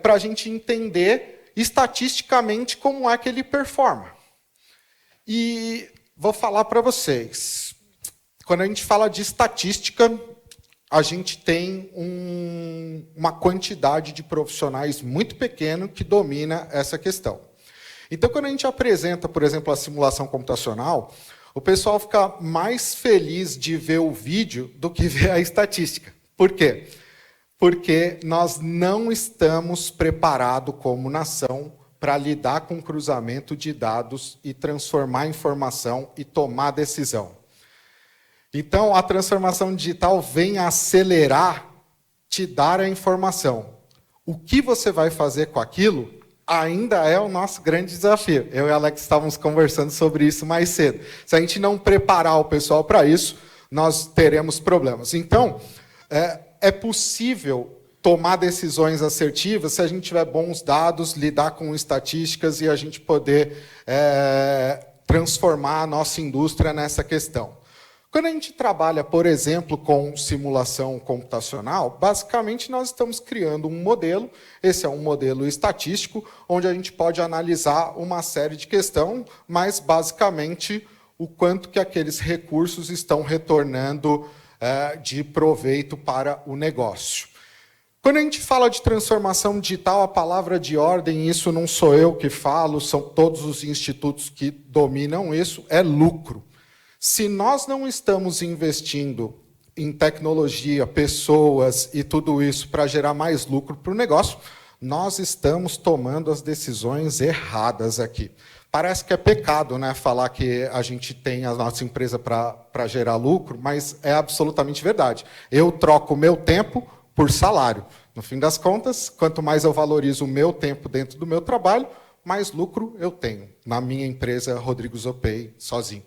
para a gente entender estatisticamente como é que ele performa. E vou falar para vocês, quando a gente fala de estatística, a gente tem uma quantidade de profissionais muito pequena que domina essa questão. Então, quando a gente apresenta, por exemplo, a simulação computacional, o pessoal fica mais feliz de ver o vídeo do que ver a estatística. Por quê? Porque nós não estamos preparados como nação para lidar com o cruzamento de dados e transformar informação e tomar decisão. Então, a transformação digital vem acelerar, te dar a informação. O que você vai fazer com aquilo ainda é o nosso grande desafio. Eu e a Alex estávamos conversando sobre isso mais cedo. Se a gente não preparar o pessoal para isso, nós teremos problemas. Então, é possível tomar decisões assertivas se a gente tiver bons dados, lidar com estatísticas e a gente poder transformar a nossa indústria nessa questão. Quando a gente trabalha, por exemplo, com simulação computacional, basicamente nós estamos criando um modelo, esse é um modelo estatístico, onde a gente pode analisar uma série de questões, mas basicamente o quanto que aqueles recursos estão retornando de proveito para o negócio. Quando a gente fala de transformação digital, a palavra de ordem, isso não sou eu que falo, são todos os institutos que dominam isso, é lucro. Se nós não estamos investindo em tecnologia, pessoas e tudo isso para gerar mais lucro para o negócio, nós estamos tomando as decisões erradas aqui. Parece que é pecado, né, falar que a gente tem a nossa empresa para gerar lucro, mas é absolutamente verdade. Eu troco o meu tempo por salário. No fim das contas, quanto mais eu valorizo o meu tempo dentro do meu trabalho, mais lucro eu tenho na minha empresa Rodrigo Zopei, sozinho.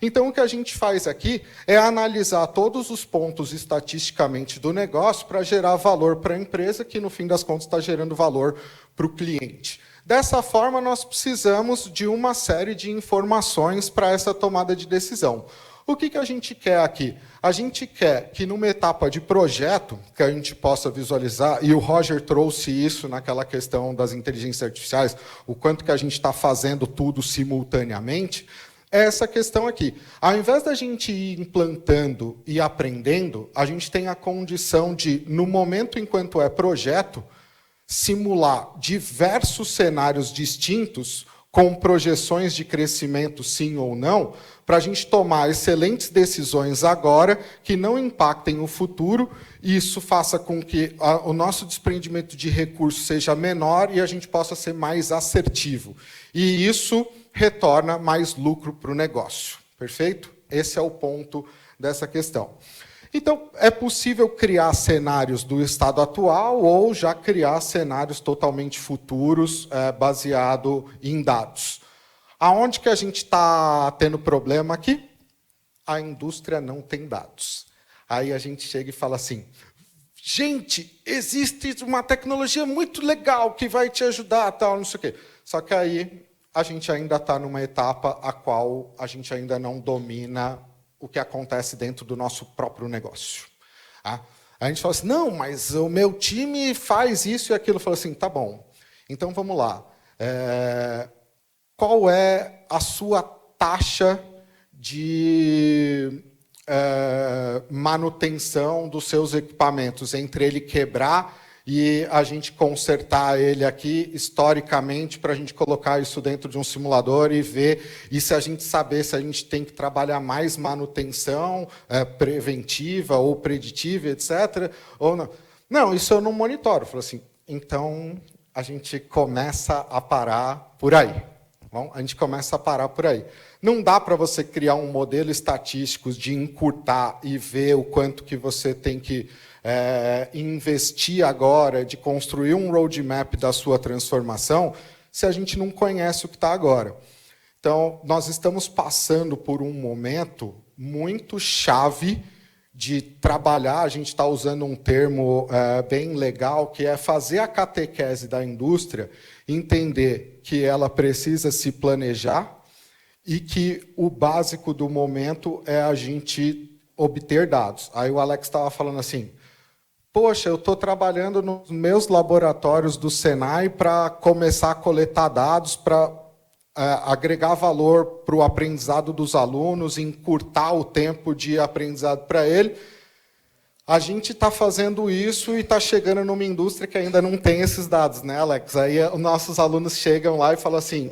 Então, o que a gente faz aqui é analisar todos os pontos estatisticamente do negócio para gerar valor para a empresa, que, no fim das contas, está gerando valor para o cliente. Dessa forma, nós precisamos de uma série de informações para essa tomada de decisão. O que a gente quer aqui? A gente quer que, numa etapa de projeto, que a gente possa visualizar, e o Roger trouxe isso naquela questão das inteligências artificiais, o quanto que a gente está fazendo tudo simultaneamente, é essa questão aqui. Ao invés da gente ir implantando e aprendendo, a gente tem a condição de, no momento enquanto é projeto, simular diversos cenários distintos, com projeções de crescimento sim ou não, para a gente tomar excelentes decisões agora, que não impactem o futuro, e isso faça com que o nosso desprendimento de recursos seja menor e a gente possa ser mais assertivo. E isso retorna mais lucro para o negócio. Perfeito? Esse é o ponto dessa questão. Então, é possível criar cenários do estado atual ou já criar cenários totalmente futuros, baseado em dados. Aonde que a gente está tendo problema aqui? A indústria não tem dados. Aí a gente chega e fala assim, gente, existe uma tecnologia muito legal que vai te ajudar, tal, não sei o quê. Só que aí a gente ainda está numa etapa a qual a gente ainda não domina o que acontece dentro do nosso próprio negócio. A gente fala assim, não, mas o meu time faz isso e aquilo. Eu falo assim, tá bom, então vamos lá. Qual é a sua taxa de manutenção dos seus equipamentos, entre ele quebrar e a gente consertar ele aqui historicamente para a gente colocar isso dentro de um simulador e ver, e se a gente saber se a gente tem que trabalhar mais manutenção preventiva ou preditiva, etc. Ou não. Não, isso eu não monitoro. Eu falo assim, então a gente começa a parar por aí. Bom, a gente começa a parar por aí. Não dá para você criar um modelo estatístico de encurtar e ver o quanto que você tem que investir agora, de construir um roadmap da sua transformação, se a gente não conhece o que está agora. Então, nós estamos passando por um momento muito chave de trabalhar, a gente está usando um termo bem legal, que é fazer a catequese da indústria entender que ela precisa se planejar e que o básico do momento é a gente obter dados. Aí o Alex estava falando assim, poxa, eu estou trabalhando nos meus laboratórios do Senai para começar a coletar dados, para agregar valor para o aprendizado dos alunos, encurtar o tempo de aprendizado para ele. A gente está fazendo isso e está chegando numa indústria que ainda não tem esses dados, né, Alex? Aí os nossos alunos chegam lá e falam assim,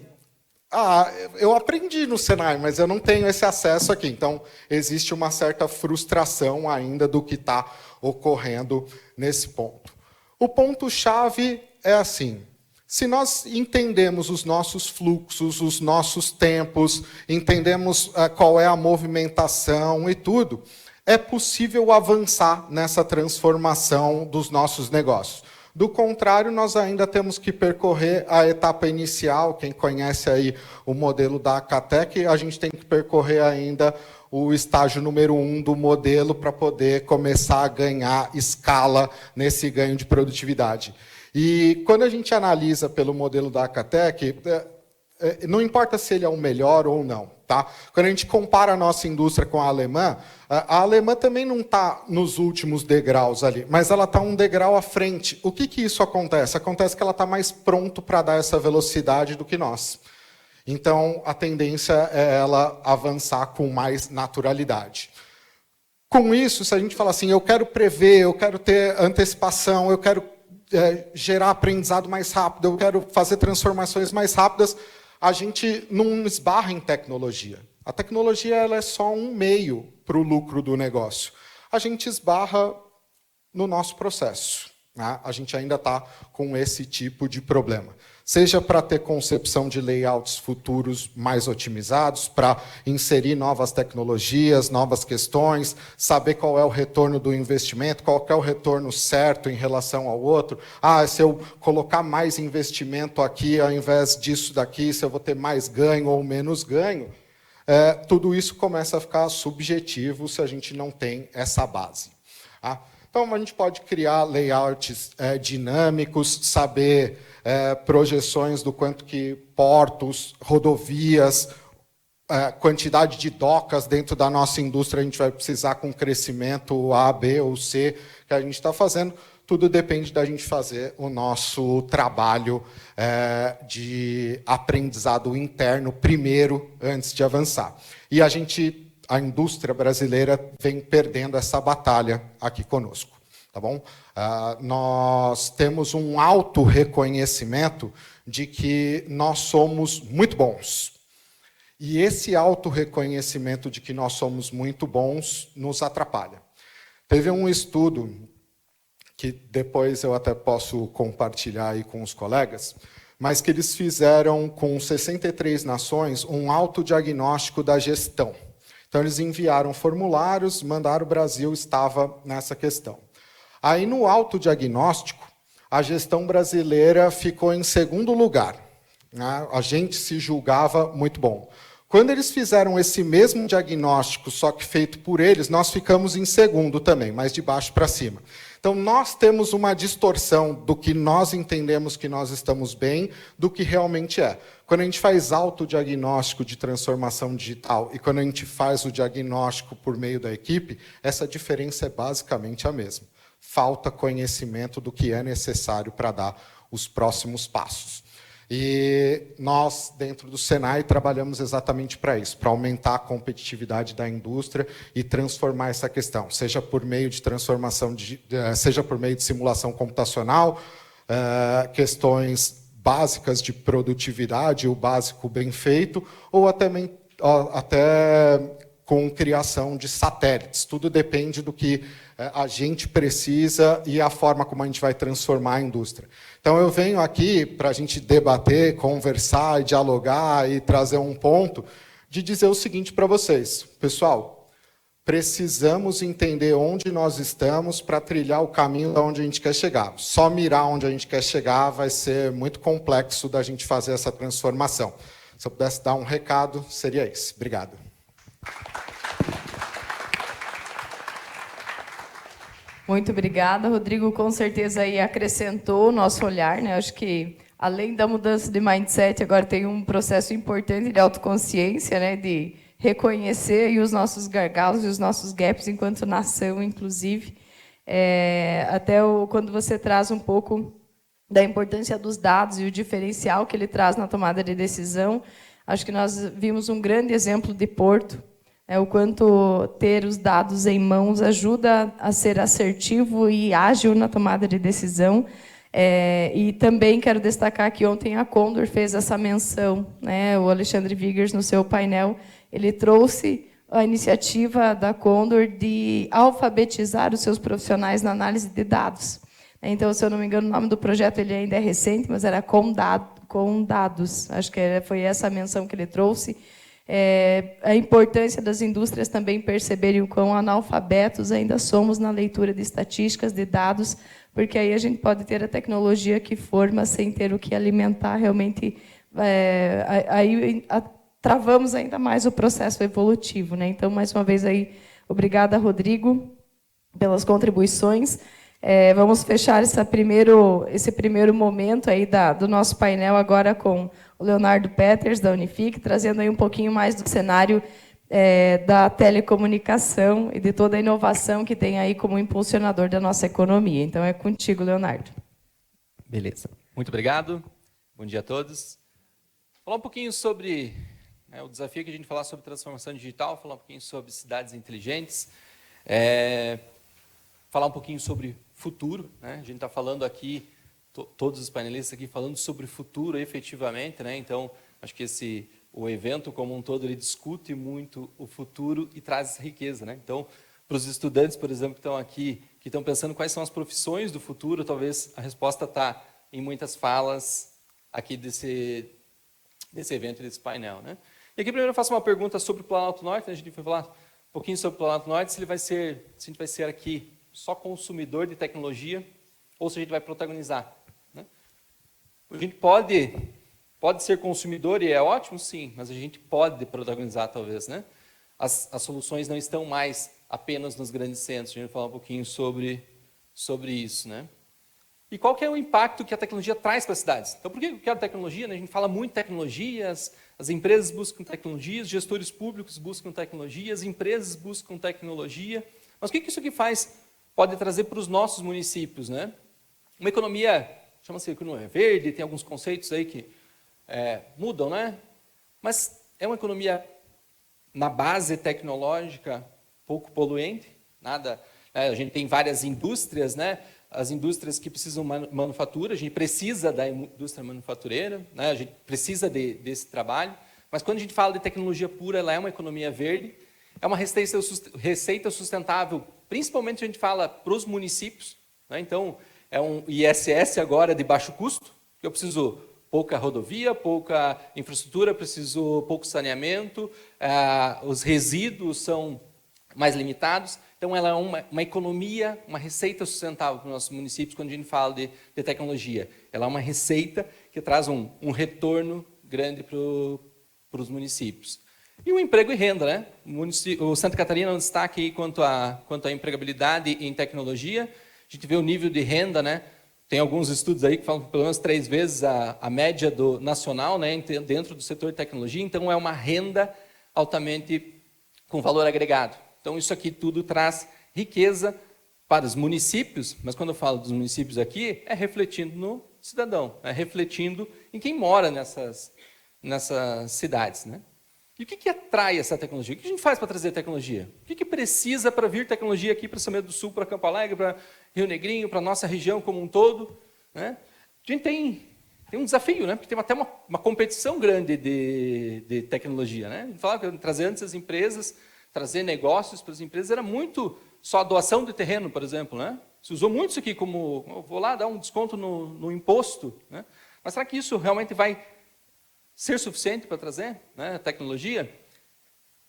eu aprendi no Senai, mas eu não tenho esse acesso aqui. Então, existe uma certa frustração ainda do que está ocorrendo nesse ponto. O ponto-chave é assim, se nós entendemos os nossos fluxos, os nossos tempos, entendemos qual é a movimentação e tudo, é possível avançar nessa transformação dos nossos negócios. Do contrário, nós ainda temos que percorrer a etapa inicial. Quem conhece aí o modelo da Acatec, a gente tem que percorrer ainda o estágio número 1 do modelo para poder começar a ganhar escala nesse ganho de produtividade. E quando a gente analisa pelo modelo da Acatec, não importa se ele é o melhor ou não. Tá? Quando a gente compara a nossa indústria com a alemã também não está nos últimos degraus ali, mas ela está um degrau à frente. O que isso acontece? Acontece que ela está mais pronto para dar essa velocidade do que nós. Então, a tendência é ela avançar com mais naturalidade. Com isso, se a gente fala assim, eu quero prever, eu quero ter antecipação, eu quero gerar aprendizado mais rápido, eu quero fazer transformações mais rápidas, a gente não esbarra em tecnologia. A tecnologia ela é só um meio para o lucro do negócio. A gente esbarra no nosso processo. Né? A gente ainda está com esse tipo de problema. Seja para ter concepção de layouts futuros mais otimizados, para inserir novas tecnologias, novas questões, saber qual é o retorno do investimento, qual é o retorno certo em relação ao outro. Se eu colocar mais investimento aqui, ao invés disso daqui, se eu vou ter mais ganho ou menos ganho, tudo isso começa a ficar subjetivo se a gente não tem essa base. Tá? Então, a gente pode criar layouts dinâmicos, saber projeções do quanto que portos, rodovias, quantidade de docas dentro da nossa indústria a gente vai precisar com crescimento A, B ou C que a gente está fazendo. Tudo depende da gente fazer o nosso trabalho de aprendizado interno primeiro, antes de avançar. E a indústria brasileira vem perdendo essa batalha aqui conosco. Tá bom? Nós temos um auto-reconhecimento de que nós somos muito bons. E esse auto-reconhecimento de que nós somos muito bons nos atrapalha. Teve um estudo que depois eu até posso compartilhar aí com os colegas, mas que eles fizeram com 63 nações um autodiagnóstico da gestão. Então, eles enviaram formulários, mandaram, o Brasil estava nessa questão. Aí, no autodiagnóstico, a gestão brasileira ficou em segundo lugar. Né? A gente se julgava muito bom. Quando eles fizeram esse mesmo diagnóstico, só que feito por eles, nós ficamos em segundo também, mas de baixo para cima. Então, nós temos uma distorção do que nós entendemos que nós estamos bem, do que realmente é. Quando a gente faz autodiagnóstico de transformação digital e quando a gente faz o diagnóstico por meio da equipe, essa diferença é basicamente a mesma. Falta conhecimento do que é necessário para dar os próximos passos. E nós, dentro do Senai, trabalhamos exatamente para isso, para aumentar a competitividade da indústria e transformar essa questão, seja por meio de transformação, seja por meio de simulação computacional, questões básicas de produtividade, o básico bem feito, ou até com criação de satélites. Tudo depende do que a gente precisa e a forma como a gente vai transformar a indústria. Então, eu venho aqui para a gente debater, conversar, dialogar e trazer um ponto de dizer o seguinte para vocês. Pessoal, precisamos entender onde nós estamos para trilhar o caminho de onde a gente quer chegar. Só mirar onde a gente quer chegar vai ser muito complexo da gente fazer essa transformação. Se eu pudesse dar um recado, seria esse. Obrigado. Muito obrigada, Rodrigo. Com certeza aí acrescentou o nosso olhar, né? Acho que além da mudança de mindset, agora tem um processo importante de autoconsciência, né? De reconhecer aí os nossos gargalos e os nossos gaps enquanto nação, inclusive. Quando você traz um pouco da importância dos dados e o diferencial que ele traz na tomada de decisão, acho que nós vimos um grande exemplo de Porto, o quanto ter os dados em mãos ajuda a ser assertivo e ágil na tomada de decisão. E também quero destacar que ontem a Condor fez essa menção, né? O Alexandre Vigers, no seu painel, ele trouxe a iniciativa da Condor de alfabetizar os seus profissionais na análise de dados. Então, se eu não me engano, o nome do projeto ele ainda é recente, mas era com dados. Acho que foi essa a menção que ele trouxe. A importância das indústrias também perceberem o quão analfabetos ainda somos na leitura de estatísticas, de dados, porque aí a gente pode ter a tecnologia que for, mas sem ter o que alimentar, realmente travamos ainda mais o processo evolutivo, né? Então, mais uma vez, aí, obrigada, Rodrigo, pelas contribuições. Vamos fechar esse primeiro momento aí do nosso painel agora com o Leonardo Peters, da Unifique, trazendo aí um pouquinho mais do cenário da telecomunicação e de toda a inovação que tem aí como impulsionador da nossa economia. Então, é contigo, Leonardo. Beleza. Muito obrigado. Bom dia a todos. Falar um pouquinho sobre o desafio que a gente falar sobre transformação digital, falar um pouquinho sobre cidades inteligentes, falar um pouquinho sobre futuro, né? A gente está falando aqui, todos os painelistas aqui falando sobre futuro efetivamente, né? Então, acho que o evento como um todo ele discute muito o futuro e traz riqueza, né? Então, para os estudantes, por exemplo, que estão aqui, que estão pensando quais são as profissões do futuro, talvez a resposta está em muitas falas aqui desse evento, desse painel, né? E aqui primeiro eu faço uma pergunta sobre o Planalto Norte, né? A gente vai falar um pouquinho sobre o Planalto Norte, se a gente vai ser aqui só consumidor de tecnologia ou se a gente vai protagonizar, né? A gente pode ser consumidor e é ótimo, sim, mas a gente pode protagonizar talvez, né? As soluções não estão mais apenas nos grandes centros, a gente vai falar um pouquinho sobre isso, né? E qual que é o impacto que a tecnologia traz para as cidades? Então, por que eu quero tecnologia, né? A gente fala muito em tecnologias, as empresas buscam tecnologias, gestores públicos buscam tecnologia, as empresas buscam tecnologia. Mas o que isso aqui pode trazer para os nossos municípios, né? Uma economia, chama-se economia verde, tem alguns conceitos aí que mudam, né? Mas é uma economia na base tecnológica pouco poluente, nada. A gente tem várias indústrias, né? As indústrias que precisam manufatura, a gente precisa da indústria manufatureira, né? A gente precisa desse trabalho, mas quando a gente fala de tecnologia pura, ela é uma economia verde, é uma receita sustentável, principalmente se a gente fala para os municípios, né? Então, é um ISS agora de baixo custo, que eu preciso pouca rodovia, pouca infraestrutura, preciso pouco saneamento, os resíduos são mais limitados. Então, ela é uma economia, uma receita sustentável para os nossos municípios quando a gente fala de tecnologia. Ela é uma receita que traz um retorno grande para os municípios. E o emprego e renda, né? O Santa Catarina é um destaque aí quanto à empregabilidade em tecnologia. A gente vê o nível de renda, né? Tem alguns estudos aí que falam pelo menos 3 vezes a média nacional, né? Dentro do setor de tecnologia. Então, é uma renda altamente com valor agregado. Então, isso aqui tudo traz riqueza para os municípios, mas quando eu falo dos municípios aqui, é refletindo no cidadão, é refletindo em quem mora nessas cidades, né? E o que atrai essa tecnologia? O que a gente faz para trazer tecnologia? O que precisa para vir tecnologia aqui para São Bento do Sul, para Campo Alegre, para Rio Negrinho, para a nossa região como um todo, né? A gente tem um desafio, né? Porque tem até uma competição grande de tecnologia, né? A gente fala que trazer antes as empresas, trazer negócios para as empresas era muito só a doação de terreno, por exemplo, né? Se usou muito isso aqui como, eu vou lá dar um desconto no imposto, né? Mas será que isso realmente vai ser suficiente para trazer, né, tecnologia?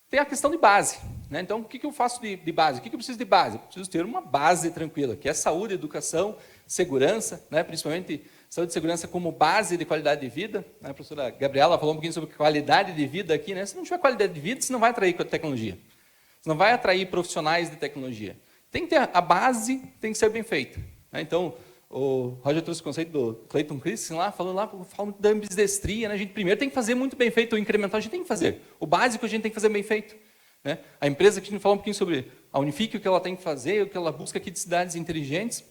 Tem a questão de base, né? Então, o que eu faço de base? O que eu preciso de base? Eu preciso ter uma base tranquila, que é saúde, educação, segurança, né? Principalmente saúde e segurança como base de qualidade de vida. Né? A professora Gabriela falou um pouquinho sobre qualidade de vida aqui, né? Se não tiver qualidade de vida, você não vai atrair tecnologia. Você não vai atrair profissionais de tecnologia. Tem que ter a base, tem que ser bem feita. Né? Então, o Roger trouxe o conceito do Clayton Christensen lá, falando da ambidestria, né? A gente primeiro tem que fazer muito bem feito, o incremental a gente tem que fazer. O básico a gente tem que fazer bem feito. Né? A empresa que a gente falou um pouquinho sobre a Unifique, o que ela tem que fazer, o que ela busca aqui de cidades inteligentes.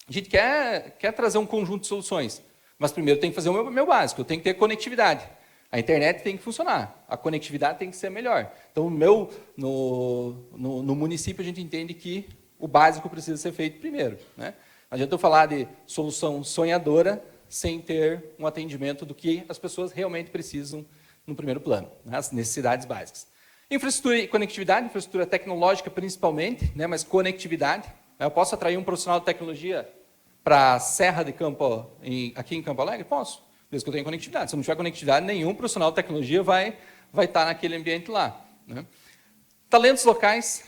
A gente quer trazer um conjunto de soluções, mas primeiro tem que fazer o meu básico, eu tenho que ter conectividade. A internet tem que funcionar, a conectividade tem que ser melhor. Então, no município, a gente entende que o básico precisa ser feito primeiro. Né? Não adianta eu falar de solução sonhadora sem ter um atendimento do que as pessoas realmente precisam no primeiro plano, né? As necessidades básicas. Infraestrutura e conectividade, infraestrutura tecnológica principalmente, né? Mas conectividade. Eu posso atrair um profissional de tecnologia para a Serra de Campo, aqui em Campo Alegre? Posso, desde que eu tenha conectividade. Se eu não tiver conectividade, nenhum profissional de tecnologia vai estar naquele ambiente lá. Né? Talentos locais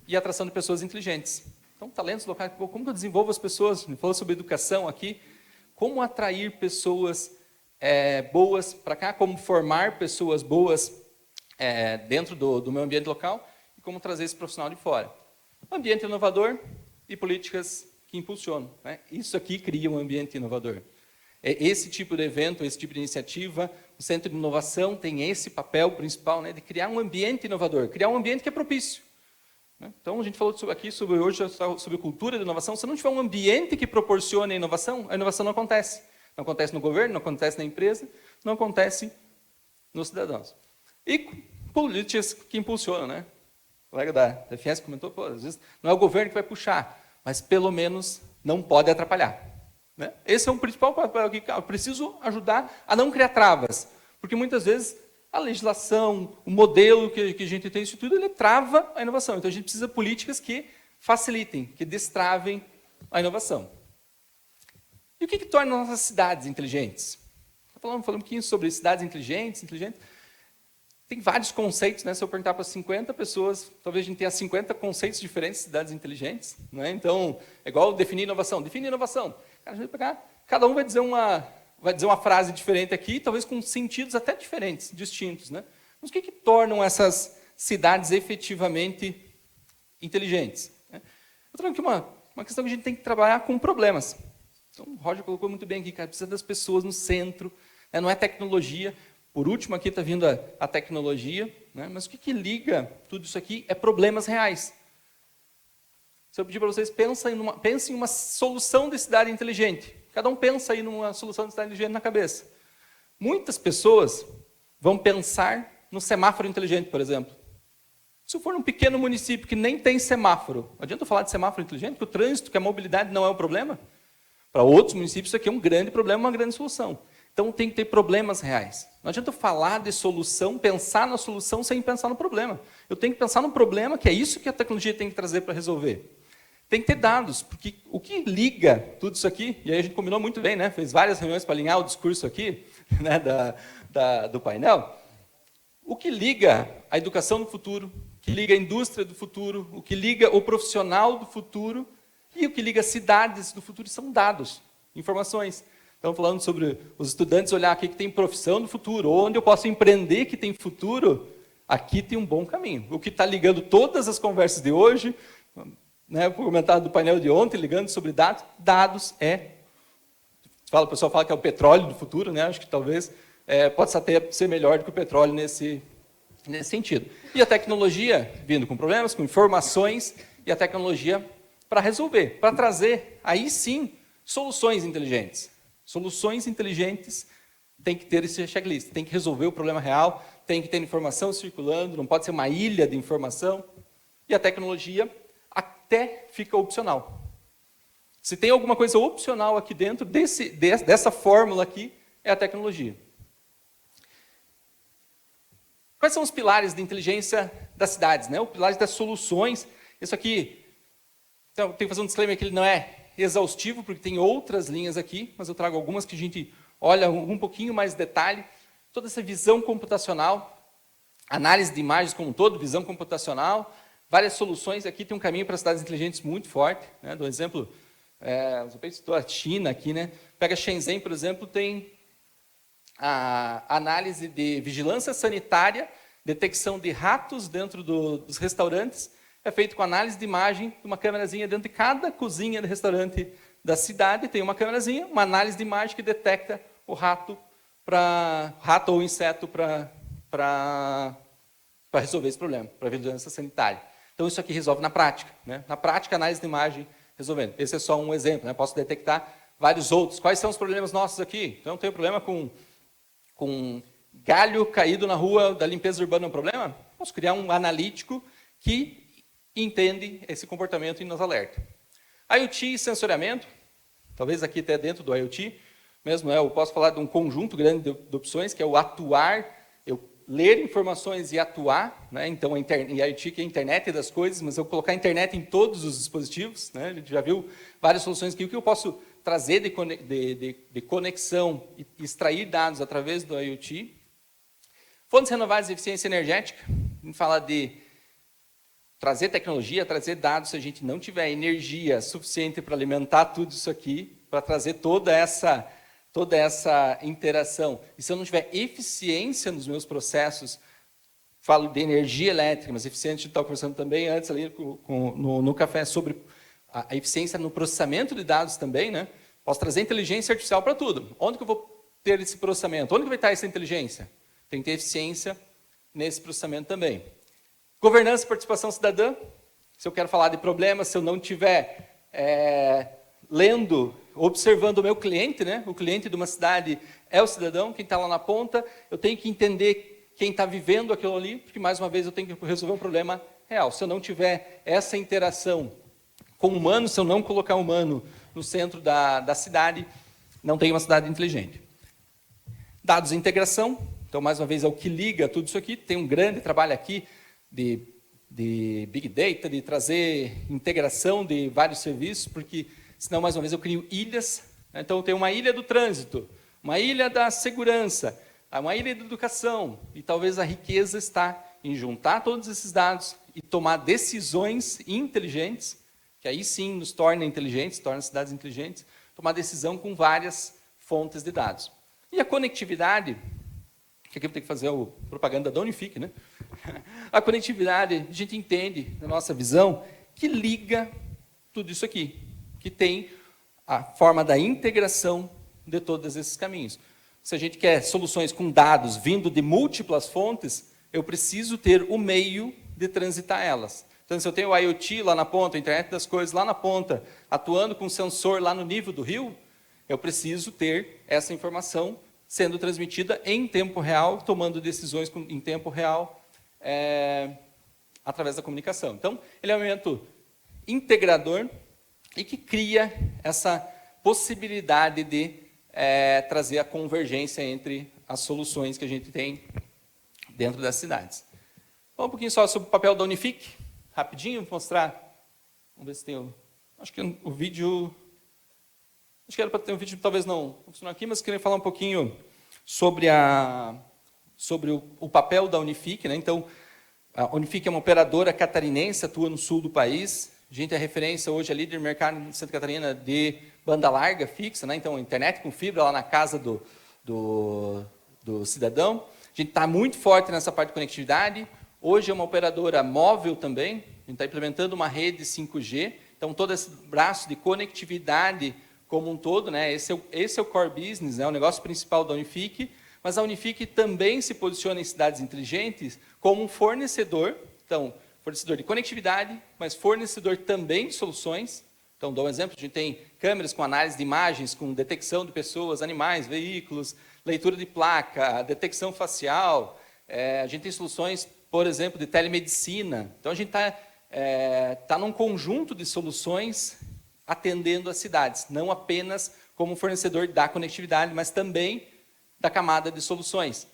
e atração de pessoas inteligentes. Então, talentos locais, como que eu desenvolvo as pessoas? Me falou sobre educação aqui. Como atrair pessoas boas para cá, como formar pessoas boas dentro do meu ambiente local e como trazer esse profissional de fora. Ambiente inovador e políticas que impulsionam. Né? Isso aqui cria um ambiente inovador. Esse tipo de evento, esse tipo de iniciativa, o Centro de Inovação tem esse papel principal, né, de criar um ambiente inovador, criar um ambiente que é propício. Né? Então, a gente falou aqui hoje sobre cultura de inovação. Se não tiver um ambiente que proporcione a inovação não acontece. Não acontece no governo, não acontece na empresa, não acontece nos cidadãos. E políticas que impulsionam, né? O colega da FS comentou, às vezes não é o governo que vai puxar, mas pelo menos não pode atrapalhar. Né? Esse é um principal papel que eu preciso ajudar a não criar travas, porque muitas vezes a legislação, o modelo que a gente tem, isso tudo, ele trava a inovação. Então a gente precisa de políticas que facilitem, que destravem a inovação. E o que torna nossas cidades inteligentes? Falando um pouquinho sobre cidades inteligentes. Tem vários conceitos, né? Se eu perguntar para 50 pessoas, talvez a gente tenha 50 conceitos diferentes de cidades inteligentes. Né? Então, é igual definir inovação. Define inovação. Cara, a gente vai pegar, cada um vai dizer uma frase diferente aqui, talvez com sentidos até diferentes, distintos. Né? Mas o que tornam essas cidades efetivamente inteligentes? Né? Eu trago aqui uma questão que a gente tem que trabalhar com problemas. Então, o Roger colocou muito bem aqui, cara, precisa das pessoas no centro, né? Não é tecnologia. Por último, aqui está vindo a tecnologia, né? Mas o que liga tudo isso aqui é problemas reais. Se eu pedir para vocês, pensem em uma solução de cidade inteligente. Cada um pensa aí numa solução de cidade inteligente na cabeça. Muitas pessoas vão pensar no semáforo inteligente, por exemplo. Se eu for num pequeno município que nem tem semáforo, não adianta eu falar de semáforo inteligente, que o trânsito, que a mobilidade não é um problema? Para outros municípios, isso aqui é um grande problema, uma grande solução. Então, tem que ter problemas reais. Não adianta eu falar de solução, pensar na solução sem pensar no problema. Eu tenho que pensar no problema, que é isso que a tecnologia tem que trazer para resolver. Tem que ter dados, porque o que liga tudo isso aqui, e aí a gente combinou muito bem, né? Fez várias reuniões para alinhar o discurso aqui, né, do painel. O que liga a educação do futuro, o que liga a indústria do futuro, o que liga o profissional do futuro e o que liga as cidades do futuro são dados, informações. Estamos falando sobre os estudantes olhar aqui que tem profissão do futuro, onde eu posso empreender que tem futuro, aqui tem um bom caminho. O que está ligando todas as conversas de hoje, né, o comentário do painel de ontem, ligando sobre dados, o pessoal fala que é o petróleo do futuro, né, acho que talvez possa até ser melhor do que o petróleo nesse sentido. E a tecnologia vindo com problemas, com informações, e a tecnologia para resolver, para trazer, aí sim, soluções inteligentes. Soluções inteligentes tem que ter esse checklist, tem que resolver o problema real, tem que ter informação circulando, não pode ser uma ilha de informação. E a tecnologia até fica opcional. Se tem alguma coisa opcional aqui dentro dessa fórmula aqui, é a tecnologia. Quais são os pilares de inteligência das cidades, né? Os pilares das soluções. Isso aqui Então, tenho que fazer um disclaimer que ele não é exaustivo, porque tem outras linhas aqui, mas eu trago algumas que a gente olha um pouquinho mais detalhe. Toda essa visão computacional, análise de imagens como um todo, visão computacional, várias soluções. Aqui tem um caminho para cidades inteligentes muito forte. Né? Do exemplo, citou a China aqui, né? Pega Shenzhen, por exemplo, tem a análise de vigilância sanitária, detecção de ratos dentro dos restaurantes, é feito com análise de imagem, uma câmerazinha dentro de cada cozinha de restaurante da cidade, tem uma câmerazinha, uma análise de imagem que detecta o rato ou inseto para resolver esse problema, para vigilância sanitária. Então, isso aqui resolve na prática. Né? Na prática, análise de imagem resolvendo. Esse é só um exemplo. Né? Posso detectar vários outros. Quais são os problemas nossos aqui? Então, tenho problema com galho caído na rua da limpeza urbana, é um problema? Posso criar um analítico que entende esse comportamento e nos alerta. IoT e sensoriamento, talvez aqui até dentro do IoT, mesmo, eu posso falar de um conjunto grande de opções, que é o atuar, eu ler informações e atuar, né? Então, IoT que é a internet das coisas, mas eu colocar a internet em todos os dispositivos, né? A gente já viu várias soluções aqui, o que eu posso trazer de conexão e extrair dados através do IoT. Fontes renováveis e eficiência energética, a gente fala de trazer tecnologia, trazer dados, se a gente não tiver energia suficiente para alimentar tudo isso aqui, para trazer toda essa interação. E se eu não tiver eficiência nos meus processos, falo de energia elétrica, mas eficiência, a gente estava conversando também antes ali no café sobre a eficiência no processamento de dados também, né? Posso trazer inteligência artificial para tudo. Onde que eu vou ter esse processamento? Onde que vai estar essa inteligência? Tem que ter eficiência nesse processamento também. Governança e participação cidadã. Se eu quero falar de problemas, se eu não estiver lendo, observando o meu cliente, né? O cliente de uma cidade é o cidadão, quem está lá na ponta, eu tenho que entender quem está vivendo aquilo ali, porque, mais uma vez, eu tenho que resolver um problema real. Se eu não tiver essa interação com o humano, se eu não colocar o humano no centro da cidade, não tem uma cidade inteligente. Dados e integração. Então, mais uma vez, é o que liga tudo isso aqui. Tem um grande trabalho aqui de Big Data, de trazer integração de vários serviços, porque, senão, mais uma vez, eu crio ilhas. Então, eu tenho uma ilha do trânsito, uma ilha da segurança, uma ilha da educação, e talvez a riqueza está em juntar todos esses dados e tomar decisões inteligentes, que aí sim nos torna inteligentes, torna cidades inteligentes, tomar decisão com várias fontes de dados. E a conectividade, que aqui eu tenho que fazer a propaganda da Unifique, né? A conectividade, a gente entende, na nossa visão, que liga tudo isso aqui, que tem a forma da integração de todos esses caminhos. Se a gente quer soluções com dados vindo de múltiplas fontes, eu preciso ter o meio de transitar elas. Então, se eu tenho o IoT lá na ponta, a internet das coisas lá na ponta, atuando com sensor lá no nível do rio, eu preciso ter essa informação sendo transmitida em tempo real, tomando decisões em tempo real, através da comunicação. Então, ele é um elemento integrador e que cria essa possibilidade de trazer a convergência entre as soluções que a gente tem dentro das cidades. Vamos um pouquinho só sobre o papel da Unifique, rapidinho, vou mostrar. Vamos ver se tem acho que o vídeo... Acho que era para ter um vídeo, talvez não funcionar aqui, mas queria falar um pouquinho sobre o papel da Unifique, né? Então, a Unifique é uma operadora catarinense, atua no sul do país. A gente é referência hoje, é líder de mercado em Santa Catarina de banda larga, fixa, né? Então, internet com fibra lá na casa do cidadão. A gente está muito forte nessa parte de conectividade. Hoje é uma operadora móvel também. A gente está implementando uma rede 5G. Então, todo esse braço de conectividade como um todo, né? Esse é o core business, né? O negócio principal da Unifique. Mas a Unifique também se posiciona em cidades inteligentes como um fornecedor. Então, fornecedor de conectividade, mas fornecedor também de soluções. Então, dou um exemplo, a gente tem câmeras com análise de imagens, com detecção de pessoas, animais, veículos, leitura de placa, detecção facial. A gente tem soluções, por exemplo, de telemedicina. Então, a gente está num conjunto de soluções atendendo as cidades, não apenas como fornecedor da conectividade, mas também da camada de soluções.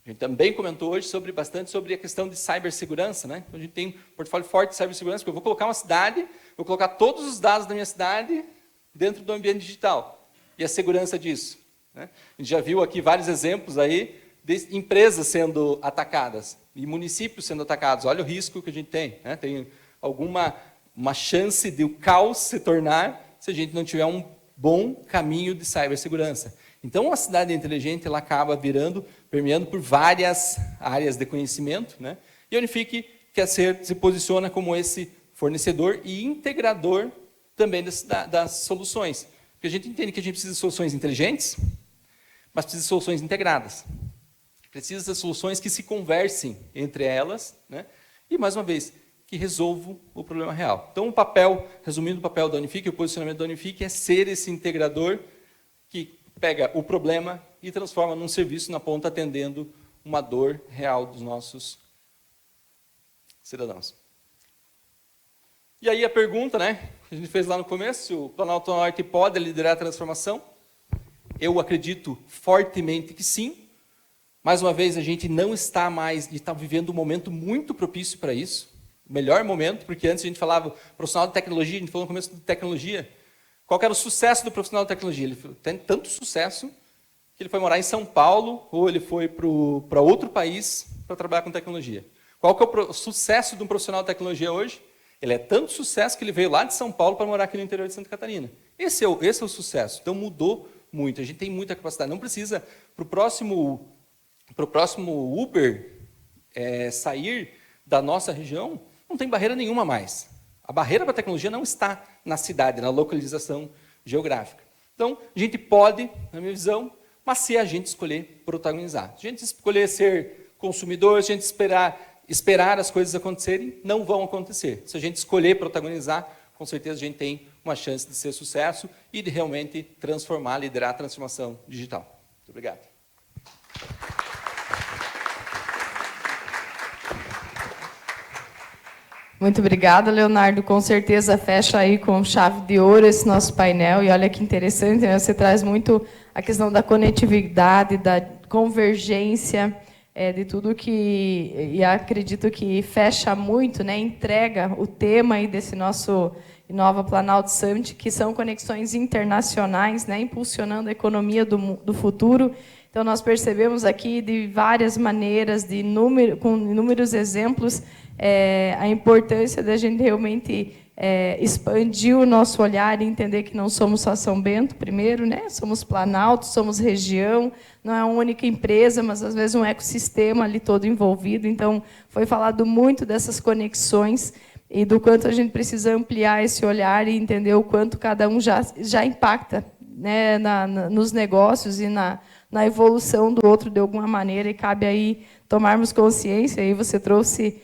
A gente também comentou hoje bastante sobre a questão de cibersegurança, né? Então, a gente tem um portfólio forte de cibersegurança, porque eu vou colocar uma cidade, vou colocar todos os dados da minha cidade dentro do ambiente digital. E a segurança disso, né? A gente já viu aqui vários exemplos aí de empresas sendo atacadas e municípios sendo atacados. Olha o risco que a gente tem, né? Tem uma chance de o caos se tornar se a gente não tiver um bom caminho de cibersegurança. Então, a cidade inteligente ela acaba permeando por várias áreas de conhecimento, né? E a Unifique se posiciona como esse fornecedor e integrador também das soluções. Porque a gente entende que a gente precisa de soluções inteligentes, mas precisa de soluções integradas. Precisa de soluções que se conversem entre elas, né? E, mais uma vez, que resolvam o problema real. Então, resumindo o papel da Unifique, o posicionamento da Unifique é ser esse integrador que pega o problema e transforma num serviço na ponta, atendendo uma dor real dos nossos cidadãos. E aí a pergunta, né, que a gente fez lá no começo, se o Planalto Norte pode liderar a transformação? Eu acredito fortemente que sim. Mais uma vez, a gente não está mais, e está vivendo um momento muito propício para isso. O melhor momento, porque antes a gente falava profissional de tecnologia, a gente falou no começo de tecnologia. Qual que era o sucesso do profissional de tecnologia? Ele tem tanto sucesso que ele foi morar em São Paulo ou ele foi para outro país para trabalhar com tecnologia. Qual que é o sucesso de um profissional de tecnologia hoje? Ele é tanto sucesso que ele veio lá de São Paulo para morar aqui no interior de Santa Catarina. Esse é o sucesso. Então, mudou muito. A gente tem muita capacidade. Não precisa, para o próximo Uber sair da nossa região, não tem barreira nenhuma mais. A barreira para a tecnologia não está na cidade, na localização geográfica. Então, a gente pode, na minha visão, mas se a gente escolher protagonizar. Se a gente escolher ser consumidor, se a gente esperar as coisas acontecerem, não vão acontecer. Se a gente escolher protagonizar, com certeza a gente tem uma chance de ser sucesso e de realmente transformar, liderar a transformação digital. Muito obrigado. Muito obrigada, Leonardo. Com certeza fecha aí com chave de ouro esse nosso painel. E olha que interessante, né? Você traz muito a questão da conectividade, da convergência, de tudo que... E acredito que fecha muito, né? Entrega o tema aí desse nosso Inova Planalto Summit, que são conexões internacionais, né? Impulsionando a economia do futuro. Então, nós percebemos aqui de várias maneiras, com inúmeros exemplos, a importância da gente realmente expandir o nosso olhar e entender que não somos só São Bento, primeiro, né? Somos Planalto, somos região, não é uma única empresa, mas, às vezes, um ecossistema ali todo envolvido. Então, foi falado muito dessas conexões e do quanto a gente precisa ampliar esse olhar e entender o quanto cada um já impacta, né, nos negócios e na evolução do outro de alguma maneira, e cabe aí tomarmos consciência. Aí você trouxe,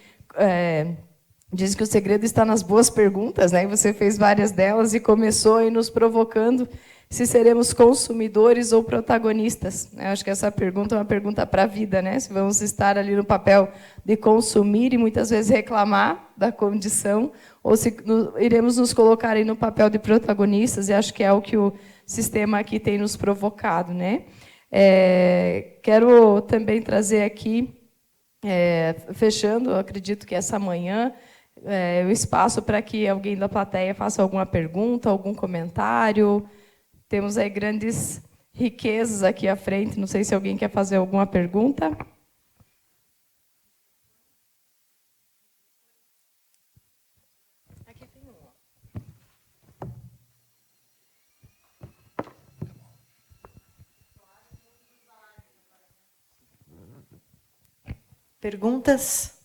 diz que o segredo está nas boas perguntas, né? Você fez várias delas e começou aí nos provocando se seremos consumidores ou protagonistas. Eu acho que essa pergunta é uma pergunta para a vida, né? Se vamos estar ali no papel de consumir e muitas vezes reclamar da condição, ou se iremos nos colocar aí no papel de protagonistas, e acho que é o que o sistema aqui tem nos provocado, né? Quero também trazer aqui, fechando, acredito que essa manhã, o espaço para que alguém da plateia faça alguma pergunta, algum comentário. Temos aí grandes riquezas aqui à frente, não sei se alguém quer fazer alguma pergunta. Aqui tem uma. Perguntas?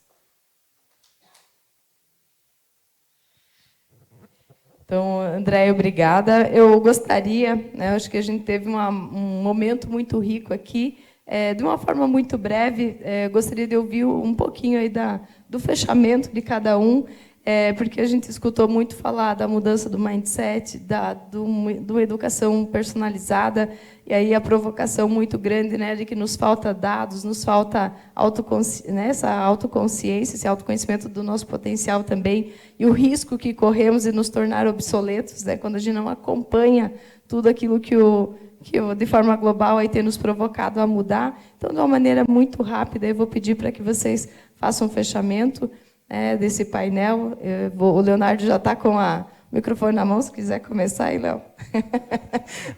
Então, André, obrigada. Eu gostaria, né, acho que a gente teve um momento muito rico aqui, de uma forma muito breve, gostaria de ouvir um pouquinho aí do fechamento de cada um, porque a gente escutou muito falar da mudança do mindset, do educação personalizada, e aí a provocação muito grande, né, de que nos falta dados, nos falta essa autoconsciência, esse autoconhecimento do nosso potencial também, e o risco que corremos de nos tornar obsoletos, né, quando a gente não acompanha tudo aquilo que que de forma global aí tem nos provocado a mudar. Então, de uma maneira muito rápida, eu vou pedir para que vocês façam um fechamento desse painel. O Leonardo já está com o microfone na mão, se quiser começar aí, Léo.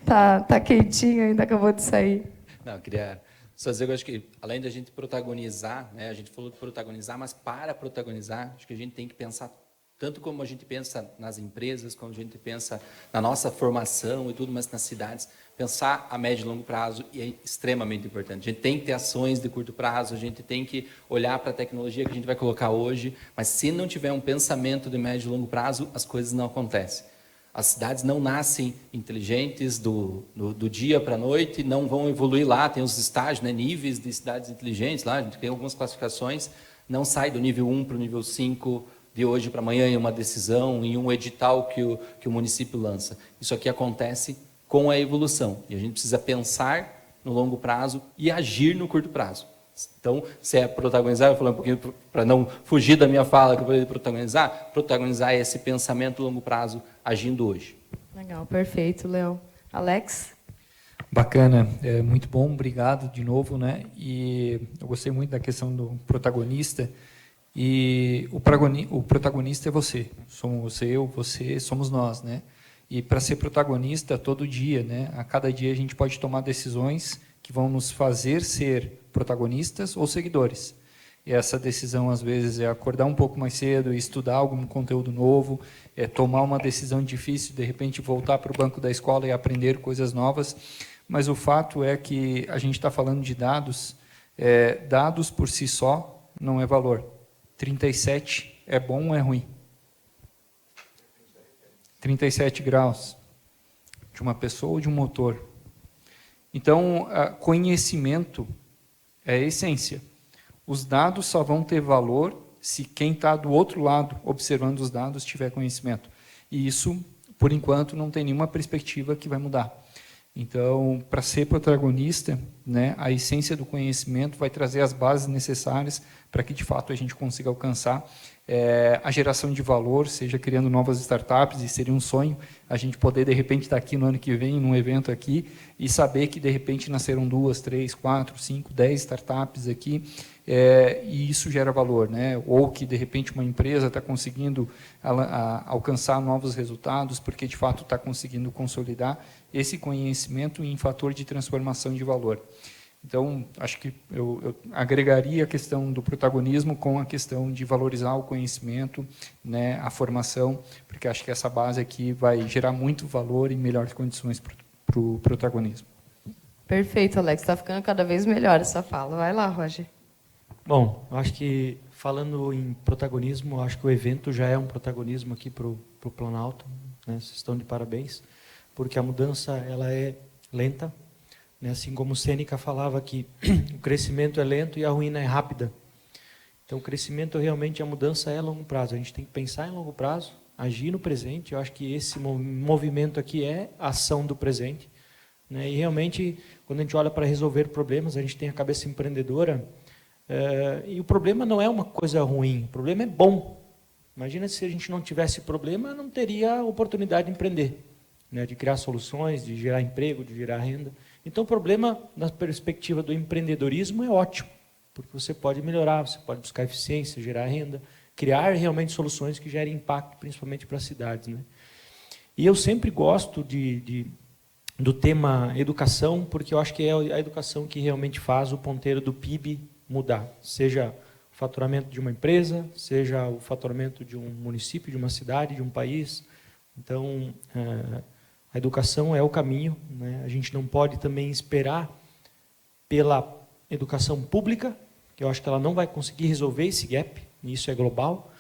tá quentinho, ainda acabou de sair. Não, eu queria só dizer que eu acho que, além da gente protagonizar, né, a gente falou de protagonizar, mas para protagonizar, acho que a gente tem que pensar tanto como a gente pensa nas empresas, como a gente pensa na nossa formação e tudo, mas nas cidades, pensar a médio e longo prazo é extremamente importante. A gente tem que ter ações de curto prazo, a gente tem que olhar para a tecnologia que a gente vai colocar hoje, mas se não tiver um pensamento de médio e longo prazo, as coisas não acontecem. As cidades não nascem inteligentes do dia para a noite, não vão evoluir lá, tem os estágios, né, níveis de cidades inteligentes, lá a gente tem algumas classificações, não sai do nível 1 para o nível 5, de hoje para amanhã em uma decisão, em um edital que o município lança. Isso aqui acontece com a evolução. E a gente precisa pensar no longo prazo e agir no curto prazo. Então, se é protagonizar, eu vou falar um pouquinho para não fugir da minha fala que eu falei de protagonizar é esse pensamento longo prazo agindo hoje. Legal, perfeito, Léo. Alex? Bacana, muito bom, obrigado de novo, né? E eu gostei muito da questão do protagonista. E o protagonista é você, somos você, somos nós, né? E para ser protagonista todo dia, né? A cada dia a gente pode tomar decisões que vão nos fazer ser protagonistas ou seguidores. E essa decisão às vezes é acordar um pouco mais cedo, estudar algum conteúdo novo, é tomar uma decisão difícil, de repente voltar para o banco da escola e aprender coisas novas. Mas o fato é que a gente está falando de dados, dados por si só não é valor. 37 é bom ou é ruim? 37 graus de uma pessoa ou de um motor. Então, conhecimento é a essência. Os dados só vão ter valor se quem está do outro lado, observando os dados, tiver conhecimento. E isso, por enquanto, não tem nenhuma perspectiva que vai mudar. Então, para ser protagonista, né, a essência do conhecimento vai trazer as bases necessárias para que, de fato, a gente consiga alcançar a geração de valor, seja criando novas startups, e seria um sonho a gente poder, de repente, estar aqui no ano que vem, num evento aqui, e saber que, de repente, nasceram 2, 3, 4, 5, 10 startups aqui, e isso gera valor, né? Ou que, de repente, uma empresa está conseguindo alcançar novos resultados, porque, de fato, está conseguindo consolidar esse conhecimento em fator de transformação de valor. Então, acho que eu agregaria a questão do protagonismo com a questão de valorizar o conhecimento, né, a formação, porque acho que essa base aqui vai gerar muito valor e melhores condições para o protagonismo. Perfeito, Alex. Está ficando cada vez melhor essa fala. Vai lá, Roger. Bom, acho que, falando em protagonismo, acho que o evento já é um protagonismo aqui para o Planalto, né? Vocês estão de parabéns, porque a mudança ela é lenta, né? Assim como Sêneca falava que o crescimento é lento e a ruína é rápida. Então, o crescimento realmente, a mudança é a longo prazo. A gente tem que pensar em longo prazo, agir no presente. Eu acho que esse movimento aqui é a ação do presente, né? E realmente, quando a gente olha para resolver problemas, a gente tem a cabeça empreendedora. E o problema não é uma coisa ruim, o problema é bom. Imagina se a gente não tivesse problema, não teria oportunidade de empreender, né? De criar soluções, de gerar emprego, de gerar renda. Então, o problema, na perspectiva do empreendedorismo, é ótimo, porque você pode melhorar, você pode buscar eficiência, gerar renda, criar realmente soluções que gerem impacto, principalmente para as cidades, né? E eu sempre gosto do tema educação, porque eu acho que é a educação que realmente faz o ponteiro do PIB mudar, seja o faturamento de uma empresa, seja o faturamento de um município, de uma cidade, de um país. Então, a educação é o caminho, né? A gente não pode também esperar pela educação pública, que eu acho que ela não vai conseguir resolver esse gap, e isso é global,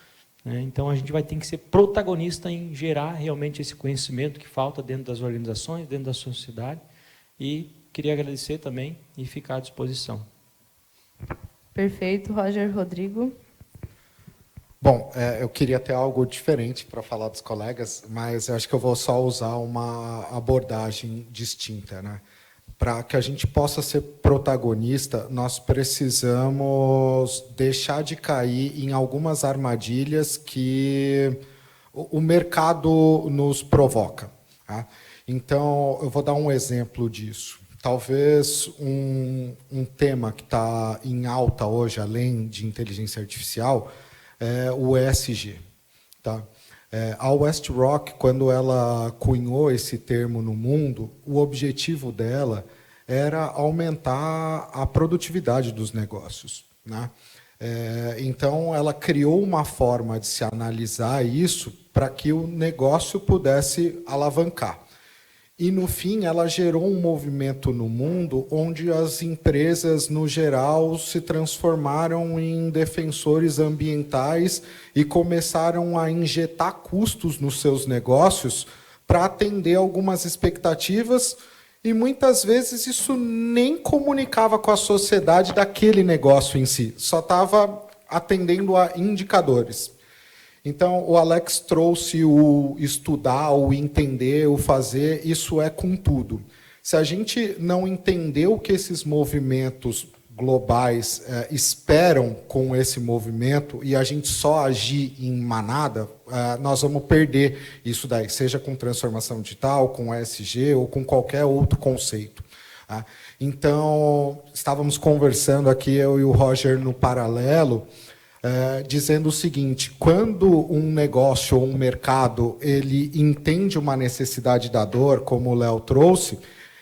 né? Então, a gente vai ter que ser protagonista em gerar realmente esse conhecimento que falta dentro das organizações, dentro da sociedade, e queria agradecer também e ficar à disposição. Perfeito. Roger, Rodrigo. Bom, eu queria ter algo diferente para falar dos colegas, mas eu acho que eu vou só usar uma abordagem distinta, né? Para que a gente possa ser protagonista, nós precisamos deixar de cair em algumas armadilhas que o mercado nos provoca, tá? Então, eu vou dar um exemplo disso. Talvez um tema que está em alta hoje, além de inteligência artificial, é o ESG. Tá? A WestRock, quando ela cunhou esse termo no mundo, o objetivo dela era aumentar a produtividade dos negócios, né? Então, ela criou uma forma de se analisar isso para que o negócio pudesse alavancar. E, no fim, ela gerou um movimento no mundo onde as empresas, no geral, se transformaram em defensores ambientais e começaram a injetar custos nos seus negócios para atender algumas expectativas, e, muitas vezes, isso nem comunicava com a sociedade daquele negócio em si, só estava atendendo a indicadores. Então, o Alex trouxe o estudar, o entender, o fazer, isso é com tudo. Se a gente não entender o que esses movimentos globais esperam com esse movimento e a gente só agir em manada, nós vamos perder isso daí, seja com transformação digital, com ESG ou com qualquer outro conceito. Então, estávamos conversando aqui, eu e o Roger, no paralelo, dizendo o seguinte: quando um negócio ou um mercado ele entende uma necessidade da dor, como o Léo trouxe,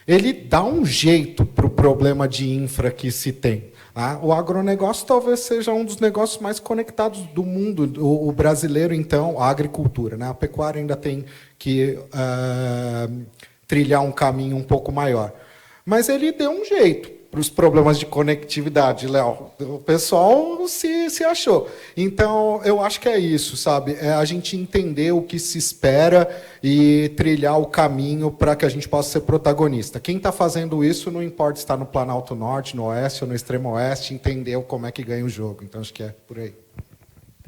ele dá um jeito para o problema de infra que se tem. Né? O agronegócio talvez seja um dos negócios mais conectados do mundo. O brasileiro, então, a agricultura, né? A pecuária ainda tem que trilhar um caminho um pouco maior. Mas ele deu um jeito para os problemas de conectividade, Léo. O pessoal se achou. Então, eu acho que é isso, sabe? É a gente entender o que se espera e trilhar o caminho para que a gente possa ser protagonista. Quem está fazendo isso, não importa se está no Planalto Norte, no Oeste ou no Extremo Oeste, entendeu como é que ganha o jogo. Então, acho que é por aí.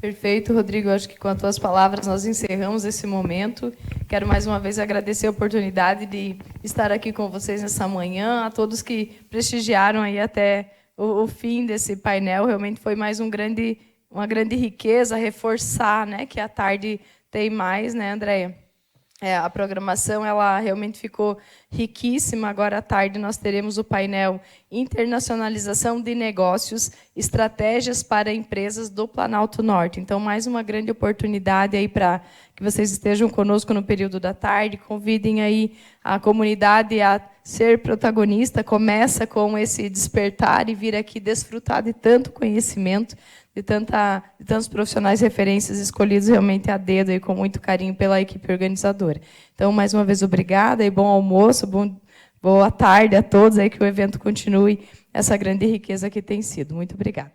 Perfeito, Rodrigo. Acho que com as tuas palavras nós encerramos esse momento. Quero mais uma vez agradecer a oportunidade de estar aqui com vocês nessa manhã, a todos que prestigiaram aí até o fim desse painel. Realmente foi mais uma grande riqueza, reforçar, né, que a tarde tem mais, né, Andréia? A programação ela realmente ficou riquíssima. Agora à tarde nós teremos o painel Internacionalização de Negócios, Estratégias para Empresas do Planalto Norte. Então, mais uma grande oportunidade aí para que vocês estejam conosco no período da tarde. Convidem aí a comunidade a ser protagonista. Começa com esse despertar e vir aqui desfrutar de tanto conhecimento, de tantos profissionais referências escolhidos realmente a dedo e com muito carinho pela equipe organizadora. Então, mais uma vez, obrigada e bom almoço, boa tarde a todos, aí que o evento continue essa grande riqueza que tem sido. Muito obrigada.